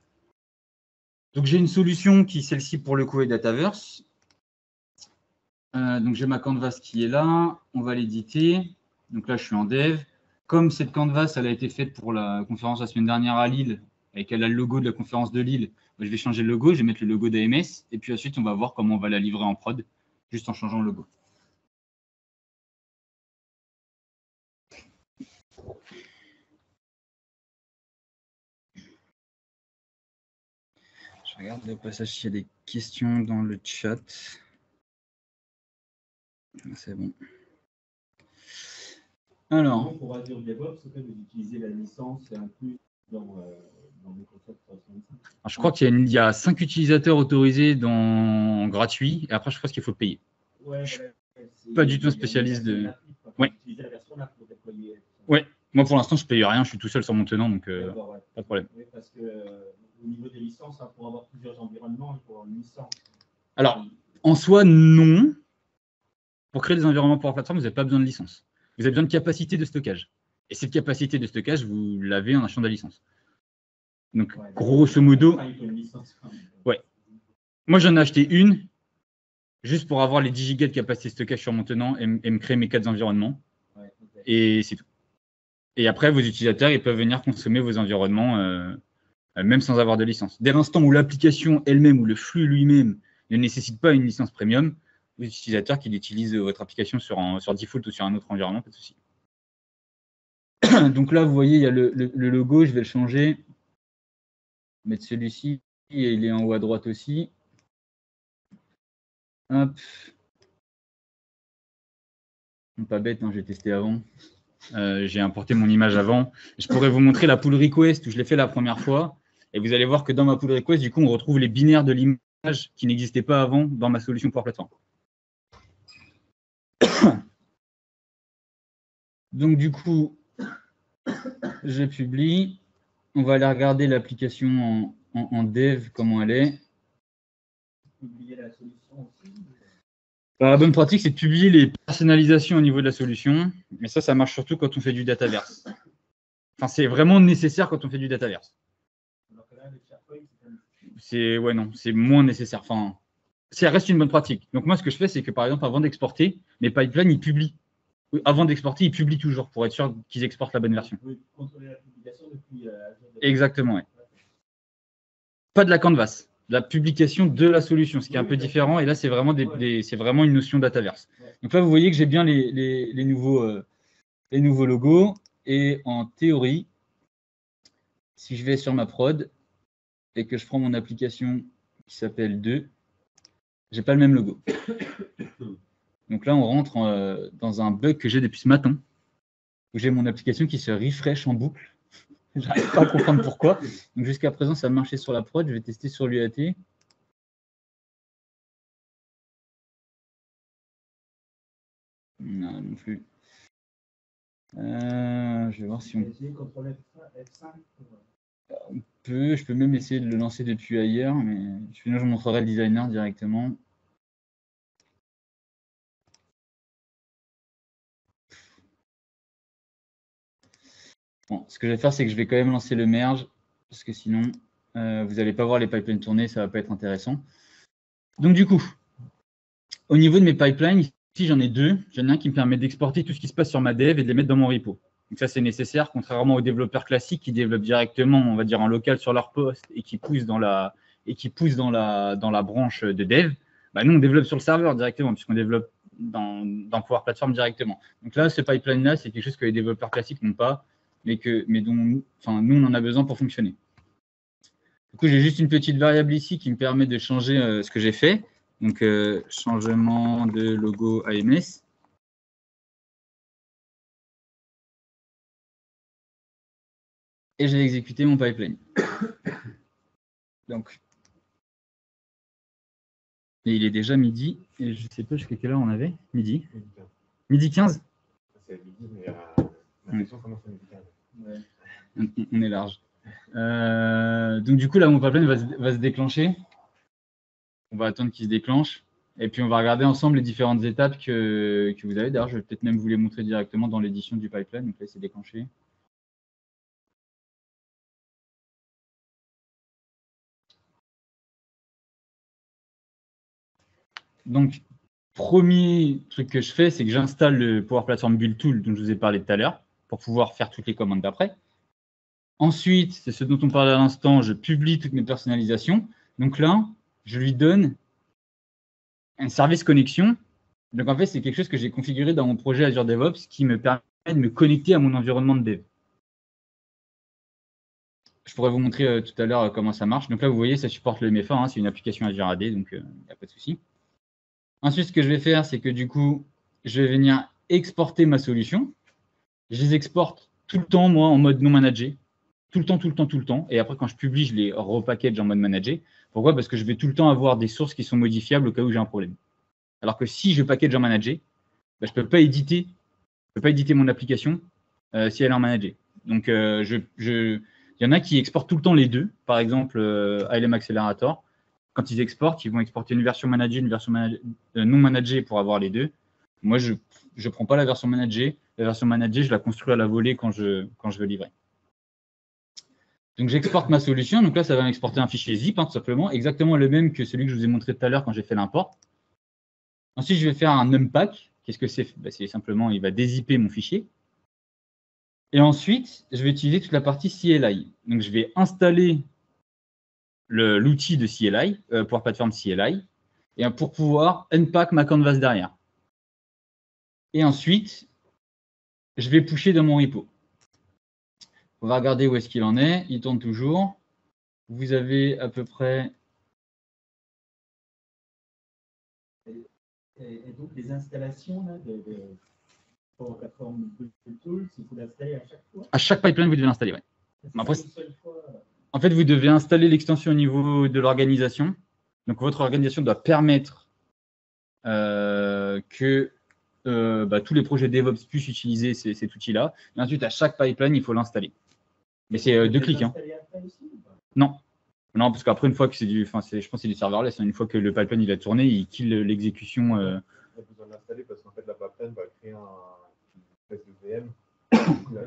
Donc, j'ai une solution qui, celle-ci, pour le coup, est Dataverse. Donc, j'ai ma canvas qui est là. On va l'éditer. Donc là, je suis en dev. Comme cette canvas, elle a été faite pour la conférence la semaine dernière à Lille et qu'elle a le logo de la conférence de Lille, je vais changer le logo. Je vais mettre le logo d'AMS. Et puis ensuite, on va voir comment on va la livrer en prod, juste en changeant le logo. Je regarde au passage s'il y a des questions dans le chat. C'est bon. Alors. Pour Azure DevOps, vous utilisez la licence incluse dans Microsoft 365. Je crois qu'il y a 5 utilisateurs autorisés dans gratuit, et après, je pense qu'il faut payer. Ouais, je ne suis pas du tout un spécialiste de. Ouais. Ouais. Moi, pour l'instant, je ne paye rien, je suis tout seul sur mon tenant, donc ouais. Pas de problème. Oui, parce qu'au niveau des licences, pour avoir plusieurs environnements, il faut avoir une licence. Alors, en soi, non. Pour créer des environnements Power Platform, vous n'avez pas besoin de licence. Vous avez besoin de capacité de stockage. Et cette capacité de stockage, vous l'avez en achetant de la licence. Donc, ouais, grosso modo, ouais. Moi, j'en ai acheté une, juste pour avoir les 10 gigas de capacité de stockage sur mon tenant et me créer mes 4 environnements. Ouais, okay. Et c'est tout. Et après, vos utilisateurs, ils peuvent venir consommer vos environnements, même sans avoir de licence. Dès l'instant où l'application elle-même ou le flux lui-même ne nécessite pas une licence premium, vos utilisateurs qui utilisent votre application sur default ou sur un autre environnement, pas de souci. Donc là, vous voyez, il y a le logo, je vais le changer. Mettre celui-ci, et il est en haut à droite aussi. Hop. Pas bête, hein, j'ai testé avant. J'ai importé mon image avant. Je pourrais vous montrer la pull request où je l'ai fait la première fois. Et vous allez voir que dans ma pull request, du coup, on retrouve les binaires de l'image qui n'existaient pas avant dans ma solution Power Platform. Donc, du coup, je publie. On va aller regarder l'application en dev, comment elle est. Publier la solution aussi. La bonne pratique, c'est de publier les personnalisations au niveau de la solution. Mais ça marche surtout quand on fait du Dataverse. Enfin, c'est vraiment nécessaire quand on fait du Dataverse. Ouais, non, c'est moins nécessaire. Enfin, ça reste une bonne pratique. Donc moi, ce que je fais, c'est que par exemple, avant d'exporter, mes pipelines, ils publient. Avant d'exporter, ils publient toujours pour être sûr qu'ils exportent la bonne version. Vous pouvez contrôler la publication depuis. Exactement, oui. Pas de la canvas, de la publication de la solution, ce qui est un peu différent. Et là, c'est vraiment, c'est vraiment une notion Dataverse. Donc là, vous voyez que j'ai bien les nouveaux logos. Et en théorie, si je vais sur ma prod et que je prends mon application qui s'appelle 2, j'ai pas le même logo. Donc là, on rentre dans un bug que j'ai depuis ce matin, où j'ai mon application qui se refresh en boucle. Je n'arrive pas à comprendre pourquoi. Donc jusqu'à présent, ça marchait sur la prod. Je vais tester sur l'UAT. Non, non plus. Je vais voir si on peut. Je peux même essayer de le lancer depuis ailleurs, mais sinon je vous montrerai le designer directement. Bon, ce que je vais faire, c'est que je vais quand même lancer le merge, parce que sinon, vous n'allez pas voir les pipelines tourner, ça ne va pas être intéressant. Donc du coup, au niveau de mes pipelines, ici j'en ai deux. J'en ai un qui me permet d'exporter tout ce qui se passe sur ma dev et de les mettre dans mon repo. Donc ça, c'est nécessaire, contrairement aux développeurs classiques qui développent directement, on va dire, en local sur leur poste et qui poussent dans la branche de dev. Bah, nous, on développe sur le serveur directement, puisqu'on développe dans Power Platform directement. Donc là, ce pipeline-là, c'est quelque chose que les développeurs classiques n'ont pas, mais dont nous, on en a besoin pour fonctionner. Du coup, j'ai juste une petite variable ici qui me permet de changer ce que j'ai fait. Donc, changement de logo AMS. Et j'ai exécuté mon pipeline. Donc, et il est déjà midi. Et je ne sais pas jusqu'à quelle heure on avait. Midi. Midi 15. C'est midi, mais la session commence à midi 15. Ouais. On est large. Donc, du coup, là, mon pipeline va se déclencher. On va attendre qu'il se déclenche. Et puis, on va regarder ensemble les différentes étapes que vous avez. D'ailleurs, je vais peut-être même vous les montrer directement dans l'édition du pipeline. Donc là, c'est déclenché. Donc, premier truc que je fais, c'est que j'installe le Power Platform Build Tool dont je vous ai parlé tout à l'heure pour pouvoir faire toutes les commandes d'après. Ensuite, c'est ce dont on parlait à l'instant, je publie toutes mes personnalisations. Donc là, je lui donne un service connexion. Donc en fait, c'est quelque chose que j'ai configuré dans mon projet Azure DevOps qui me permet de me connecter à mon environnement de dev. Je pourrais vous montrer tout à l'heure comment ça marche. Donc là, vous voyez, ça supporte le MFA, c'est une application Azure AD, donc il n'y a pas de souci. Ensuite, ce que je vais faire, c'est que du coup, je vais venir exporter ma solution. Je les exporte tout le temps, moi, en mode non managé. Tout le temps, tout le temps, tout le temps. Et après, quand je publie, je les repackage en mode managé. Pourquoi? Parce que je vais tout le temps avoir des sources qui sont modifiables au cas où j'ai un problème. Alors que si je package en managé, bah, je ne peux pas éditer mon application si elle est en managé. Donc, il y en a qui exportent tout le temps les deux. Par exemple, ALM Accelerator, quand ils exportent, ils vont exporter une version managée, une version non managée pour avoir les deux. Moi, je ne prends pas la version managée. La version managée, je la construis à la volée quand je veux livrer. Donc, j'exporte ma solution. Donc là, ça va m'exporter un fichier zip, tout simplement, exactement le même que celui que je vous ai montré tout à l'heure quand j'ai fait l'import. Ensuite, je vais faire un unpack. Qu'est-ce que c'est? C'est simplement, il va dézipper mon fichier. Et ensuite, je vais utiliser toute la partie CLI. Donc, je vais installer l'outil de CLI, Power Platform CLI, et pour pouvoir unpack ma canvas derrière. Et ensuite, je vais pusher dans mon repo. On va regarder où est-ce qu'il en est. Il tourne toujours. Vous avez à peu près... Et donc, les installations là, de Power Platform Tools, il faut l'installer à chaque fois? À chaque pipeline, vous devez l'installer, oui. En fait, vous devez installer l'extension au niveau de l'organisation. Donc, votre organisation doit permettre que tous les projets DevOps puissent utiliser cet outil-là. Et ensuite, à chaque pipeline, il faut l'installer. Mais c'est 2 clics. Hein. Non. Non, parce qu'après, une fois que c'est du, je pense que c'est du serverless. Une fois que le pipeline il a tourné, il kill l'exécution. Il y a besoin de l'installer parce qu'en fait, la pipeline va créer une espèce de VM.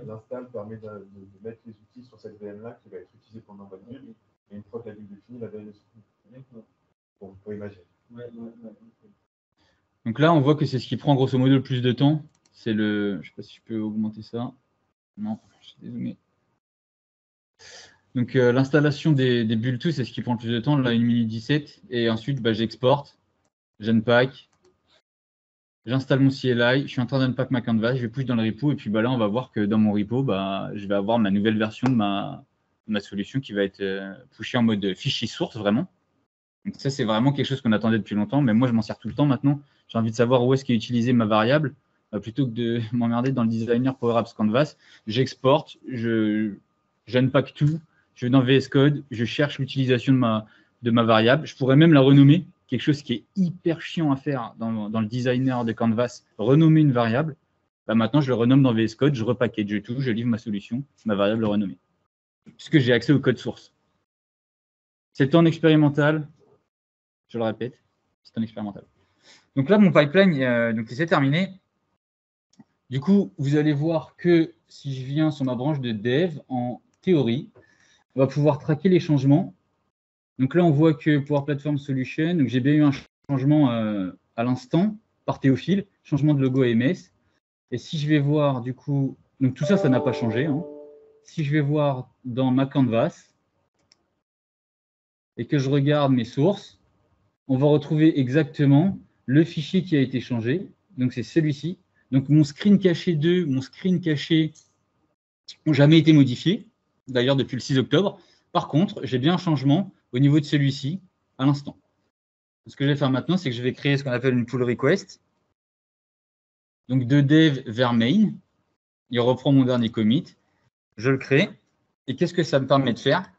L'install permet de mettre les outils sur cette VM-là qui va être utilisée pendant votre build. Et une fois que la build est finie, la VM est finie. Bon, pour imaginer. Donc là, on voit que c'est ce qui prend grosso modo le plus de temps. C'est le... Je ne sais pas si je peux augmenter ça. Non, je suis désolé. Donc l'installation des bulles tout, c'est ce qui prend le plus de temps. Là, 1 minute 17. Et ensuite, j'exporte, j'unpack, j'installe mon CLI, je suis en train d'unpack ma canvas, je vais push dans le repo. Et puis là, on va voir que dans mon repo, je vais avoir ma nouvelle version de ma solution qui va être pushée en mode fichier source, vraiment. Donc ça, c'est vraiment quelque chose qu'on attendait depuis longtemps. Mais moi, je m'en sers tout le temps maintenant. J'ai envie de savoir où est-ce qu'est utilisée ma variable. Plutôt que de m'emmerder dans le designer Power Apps Canvas, j'exporte, j'unpack tout. Je vais dans VS Code, je cherche l'utilisation de ma variable. Je pourrais même la renommer, quelque chose qui est hyper chiant à faire dans le designer de Canvas, renommer une variable. Maintenant, je le renomme dans VS Code, je repackage tout, je livre ma solution, ma variable renommée, puisque j'ai accès au code source. C'est en expérimental, je le répète, c'est en expérimental. Donc là, mon pipeline, c'est terminé. Du coup, vous allez voir que si je viens sur ma branche de dev, en théorie, on va pouvoir traquer les changements. Donc là, on voit que Power Platform Solution, j'ai bien eu un changement à l'instant par Théophile, changement de logo AMS. Et si je vais voir, du coup, donc tout ça, ça n'a pas changé. Hein. Si je vais voir dans ma canvas et que je regarde mes sources, on va retrouver exactement le fichier qui a été changé. Donc c'est celui-ci. Donc mon screen caché 2, mon screen caché n'ont jamais été modifiés, d'ailleurs depuis le 6 octobre. Par contre, j'ai bien un changement au niveau de celui-ci à l'instant. Ce que je vais faire maintenant, c'est que je vais créer ce qu'on appelle une pull request. Donc de dev vers main. Il reprend mon dernier commit. Je le crée. Et qu'est-ce que ça me permet de faire?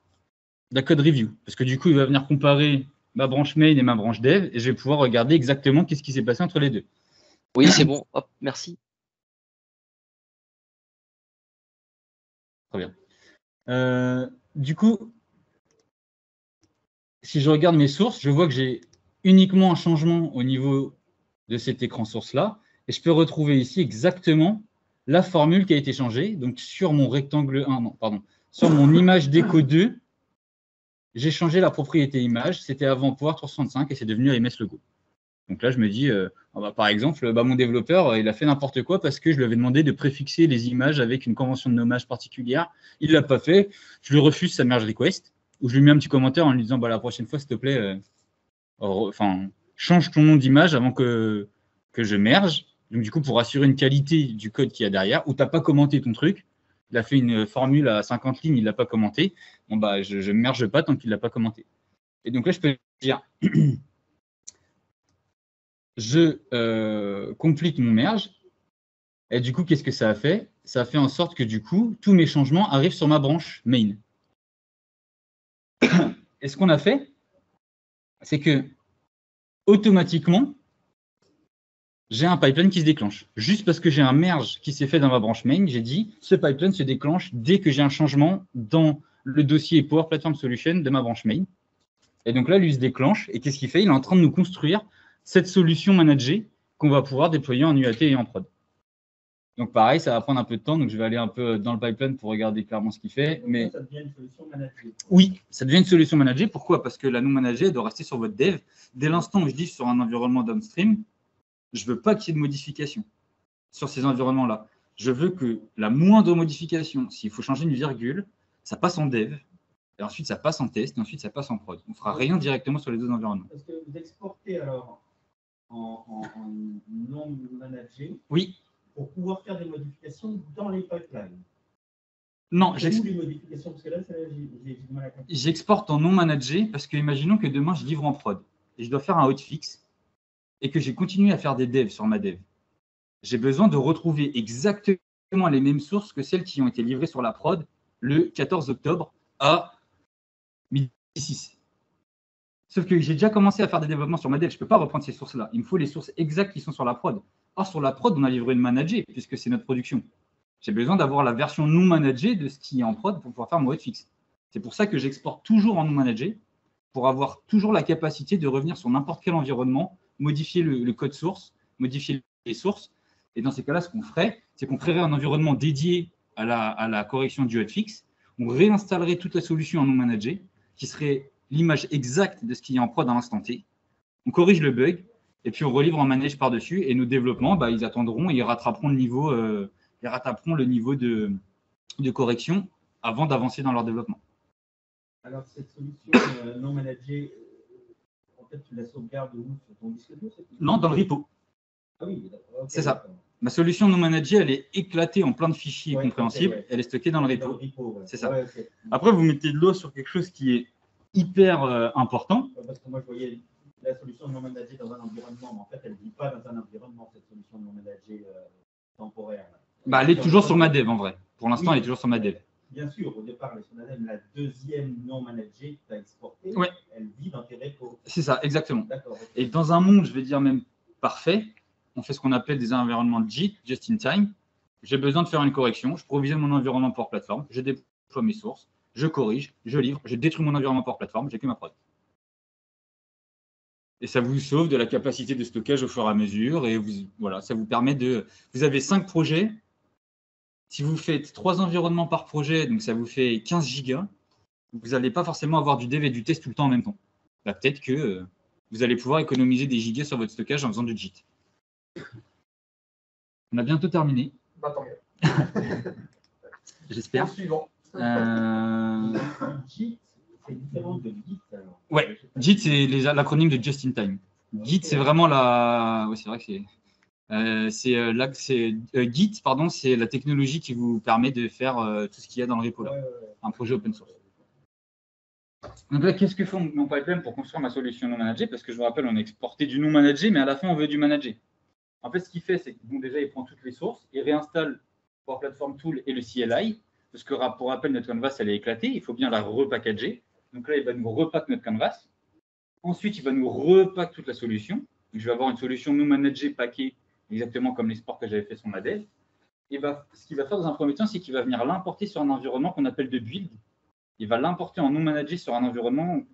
De la code review. Parce que du coup, il va venir comparer ma branche main et ma branche dev. Et je vais pouvoir regarder exactement qu'est-ce qui s'est passé entre les deux. Oui, c'est bon. Hop, merci. Très bien. Du coup, si je regarde mes sources, je vois que j'ai uniquement un changement au niveau de cet écran source-là. Et je peux retrouver ici exactement la formule qui a été changée. Donc, sur mon rectangle 1, non, pardon, sur mon image déco 2, j'ai changé la propriété image. C'était avant Power 365 et c'est devenu AMS Logo. Donc là, je me dis, par exemple, mon développeur, il a fait n'importe quoi parce que je lui avais demandé de préfixer les images avec une convention de nommage particulière. Il ne l'a pas fait. Je lui refuse sa merge request. Ou je lui mets un petit commentaire en lui disant, la prochaine fois, s'il te plaît, change ton nom d'image avant que je merge. Donc, du coup, pour assurer une qualité du code qu'il y a derrière, ou tu n'as pas commenté ton truc, il a fait une formule à 50 lignes, il ne l'a pas commenté. Bon, je ne merge pas tant qu'il ne l'a pas commenté. Et donc là, je peux dire... je complete mon merge. Et du coup, qu'est-ce que ça a fait? Ça a fait en sorte que du coup, tous mes changements arrivent sur ma branche main. Et ce qu'on a fait, c'est que automatiquement, j'ai un pipeline qui se déclenche. Juste parce que j'ai un merge qui s'est fait dans ma branche main, j'ai dit ce pipeline se déclenche dès que j'ai un changement dans le dossier Power Platform Solution de ma branche main. Et donc là, lui se déclenche. Et qu'est-ce qu'il fait? Il est en train de nous construire cette solution managée qu'on va pouvoir déployer en UAT et en prod. Donc pareil, ça va prendre un peu de temps. Donc je vais aller un peu dans le pipeline pour regarder clairement ce qu'il fait. Mais ça devient une solution managée. oui, ça devient une solution managée. Pourquoi? Parce que la non managée, elle doit rester sur votre dev. Dès l'instant où je dis sur un environnement downstream, je ne veux pas qu'il y ait de modification sur ces environnements-là. Je veux que la moindre modification, s'il faut changer une virgule, ça passe en dev, et ensuite ça passe en test, et ensuite ça passe en prod. On ne fera rien directement sur les deux environnements. Est-ce que vous exportez alors en non managé Oui. pour pouvoir faire des modifications dans les pipelines? Non, les modifications, parce que là, j'ai du mal à comprendre. J'exporte en non managé parce que imaginons que demain je livre en prod et je dois faire un hotfix et que j'ai continué à faire des devs sur ma dev. J'ai besoin de retrouver exactement les mêmes sources que celles qui ont été livrées sur la prod le 14 octobre à midi 6. Sauf que j'ai déjà commencé à faire des développements sur ma dev. Je ne peux pas reprendre ces sources-là. Il me faut les sources exactes qui sont sur la prod. Or, sur la prod, on a livré une managée puisque c'est notre production. J'ai besoin d'avoir la version non managée de ce qui est en prod pour pouvoir faire mon hotfix. C'est pour ça que j'exporte toujours en non managé pour avoir toujours la capacité de revenir sur n'importe quel environnement, modifier le code source, modifier les sources. Et dans ces cas-là, ce qu'on ferait, c'est qu'on créerait un environnement dédié à la correction du hotfix. On réinstallerait toute la solution en non managé, qui serait l'image exacte de ce qui est en prod à l'instant T. On corrige le bug, et puis on relivre en manage par-dessus. Et nos développements, ils attendront et ils rattraperont le niveau, de correction avant d'avancer dans leur développement. Alors, cette solution non managée, en fait, tu la sauvegardes où? Sur ton disque dur? Non, dans le repo. Ah oui, d'accord. Okay, c'est ça. Ma solution non managée, elle est éclatée en plein de fichiers compréhensibles. Okay, Elle est stockée dans le repo. C'est ça. Ouais, okay. Après, vous mettez de l'eau sur quelque chose qui est hyper important. Parce que moi, je voyais la solution non managée dans un environnement, mais en fait, elle ne vit pas dans un environnement, cette solution non managée temporaire. Elle est toujours sur ma dev, en vrai. Pour l'instant, elle est toujours sur ma dev. Bien sûr, au départ, elle est sur ma dev. La deuxième non managée que tu as exportée, elle vit dans tes repos. C'est ça, exactement. D'accord. Et dans un monde, je vais dire même parfait, on fait ce qu'on appelle des environnements JIT, Just in Time. J'ai besoin de faire une correction, je provisionne mon environnement Power Platform, je déploie mes sources, je corrige, je livre, je détruis mon environnement Power Platform, j'ai que ma prod. Et ça vous sauve de la capacité de stockage au fur et à mesure. Et voilà, ça vous permet de… Vous avez 5 projets. Si vous faites 3 environnements par projet, donc ça vous fait 15 gigas, vous n'allez pas forcément avoir du dev et du test tout le temps en même temps. Peut-être que vous allez pouvoir économiser des gigas sur votre stockage en faisant du JIT. On a bientôt terminé. Tant mieux. J'espère. Suivant. JIT, c'est différent de Git alors. Ouais, JIT, c'est l'acronyme de Just in Time. Git, c'est vraiment la… Oui, c'est vrai que c'est… Git, pardon, c'est la technologie qui vous permet de faire tout ce qu'il y a dans le repo là, un projet open source. Donc là, qu'est-ce que fait mon pipeline pour construire ma solution non managée? Parce que je vous rappelle, on a exporté du non managé, mais à la fin, on veut du managé. En fait, ce qu'il fait, c'est que déjà, il prend toutes les sources, il réinstalle Power Platform Tool et le CLI, parce que pour rappel, notre canvas, elle est éclatée, il faut bien la repackager. Donc là, il va nous repack notre canvas. Ensuite, il va nous repack toute la solution. Donc, je vais avoir une solution non managée packée, exactement comme l'export que j'avais fait sur ma dev. Ce qu'il va faire dans un premier temps, c'est qu'il va venir l'importer sur un environnement qu'on appelle de build. Il va l'importer en non managé sur un environnement où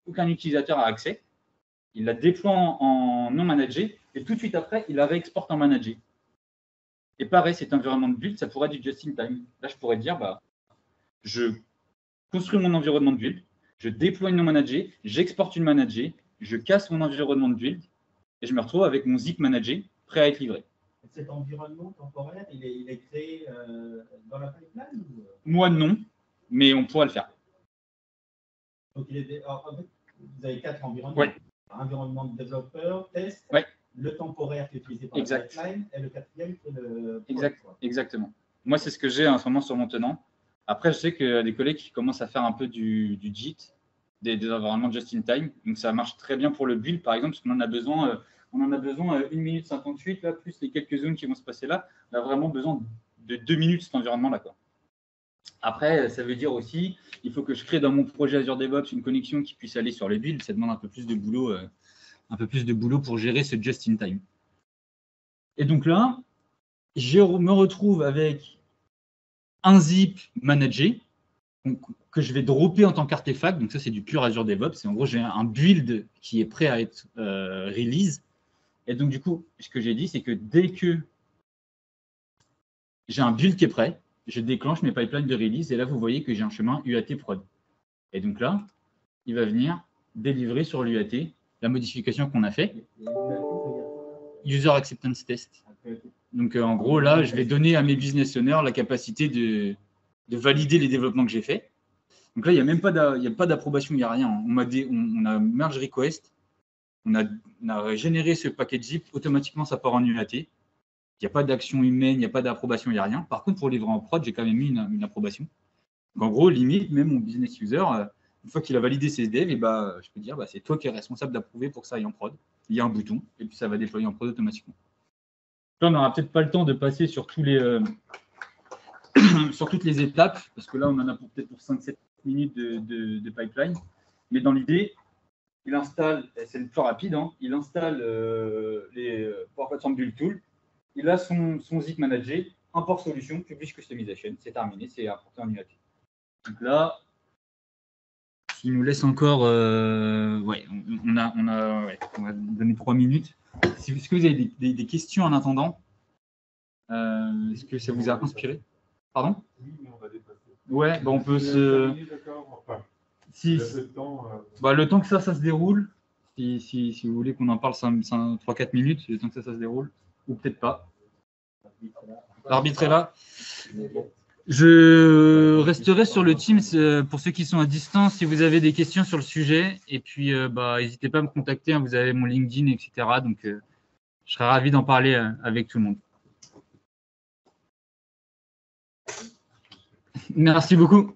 aucun utilisateur a accès. Il la déploie en non managé et tout de suite après, il la réexporte en managé. Et pareil, cet environnement de build, ça pourrait être du just in time. Là, je pourrais dire, je construis mon environnement de build, je déploie une non managé, j'exporte une managée, je casse mon environnement de build et je me retrouve avec mon zip managé prêt à être livré. Cet environnement temporaire, il est créé dans la pipeline ou... Moi, non, mais on pourra le faire. Donc, en fait, vous avez 4 environnements. Ouais. Environnement de développeur, test, le temporaire qui est utilisé par la pipeline et le quatrième qui est le… Exactement. Moi, c'est ce que j'ai en ce moment sur mon tenant. Après, je sais qu'il y a des collègues qui commencent à faire un peu du JIT, des environnements just in time. Donc, ça marche très bien pour le build, par exemple, parce qu'on en a besoin on en a besoin 1 minute 58, là, plus les quelques zones qui vont se passer là. On a vraiment besoin de 2 minutes cet environnement-là, quoi. Après, ça veut dire aussi, il faut que je crée dans mon projet Azure DevOps une connexion qui puisse aller sur les builds. Ça demande un peu plus de boulot pour gérer ce just-in-time. Et donc là, je me retrouve avec un zip managé que je vais dropper en tant qu'artefact. Donc ça, c'est du pur Azure DevOps. Et en gros, j'ai un build qui est prêt à être release. Et donc, du coup, ce que j'ai dit, c'est que dès que j'ai un build qui est prêt, je déclenche mes pipelines de release. Et là, vous voyez que j'ai un chemin UAT prod. Et donc là, il va venir délivrer sur l'UAT la modification qu'on a fait. User Acceptance Test. Donc, en gros, là, je vais donner à mes business owners la capacité de valider les développements que j'ai faits. Donc là, il n'y a pas d'approbation, il n'y a rien. On a merge request, on a généré ce paquet zip, automatiquement, ça part en UAT. Il n'y a pas d'action humaine, il n'y a pas d'approbation, il n'y a rien. Par contre, pour livrer en prod, j'ai quand même mis une approbation. Donc, en gros, limite, même mon business user, une fois qu'il a validé ses devs, je peux dire, c'est toi qui es responsable d'approuver pour que ça aille en prod. Il y a un bouton, et puis ça va déployer en prod automatiquement. Là, on n'aura peut-être pas le temps de passer sur toutes les étapes, parce que là, on en a peut-être pour 5-7 minutes de pipeline. Mais dans l'idée, il installe, c'est le plus rapide, hein, il installe les Power Platform Build Tool, il a son zip manager, import solution, publish customization, c'est terminé, c'est apporté en UAT. Donc là, il nous laisse encore, on va donner 3 minutes. Est-ce que vous avez des questions en attendant? Est-ce que ça vous a inspiré? Pardon? Oui, mais on va dépasser. Ouais, on peut se. Le temps que ça se déroule, si vous voulez qu'on en parle 3-4 minutes, le temps que ça se déroule, ou peut-être pas. L'arbitre est là. Je resterai sur le Teams pour ceux qui sont à distance si vous avez des questions sur le sujet. Et puis, n'hésitez pas à me contacter. Hein, vous avez mon LinkedIn, etc. Donc, je serai ravi d'en parler avec tout le monde. Merci beaucoup.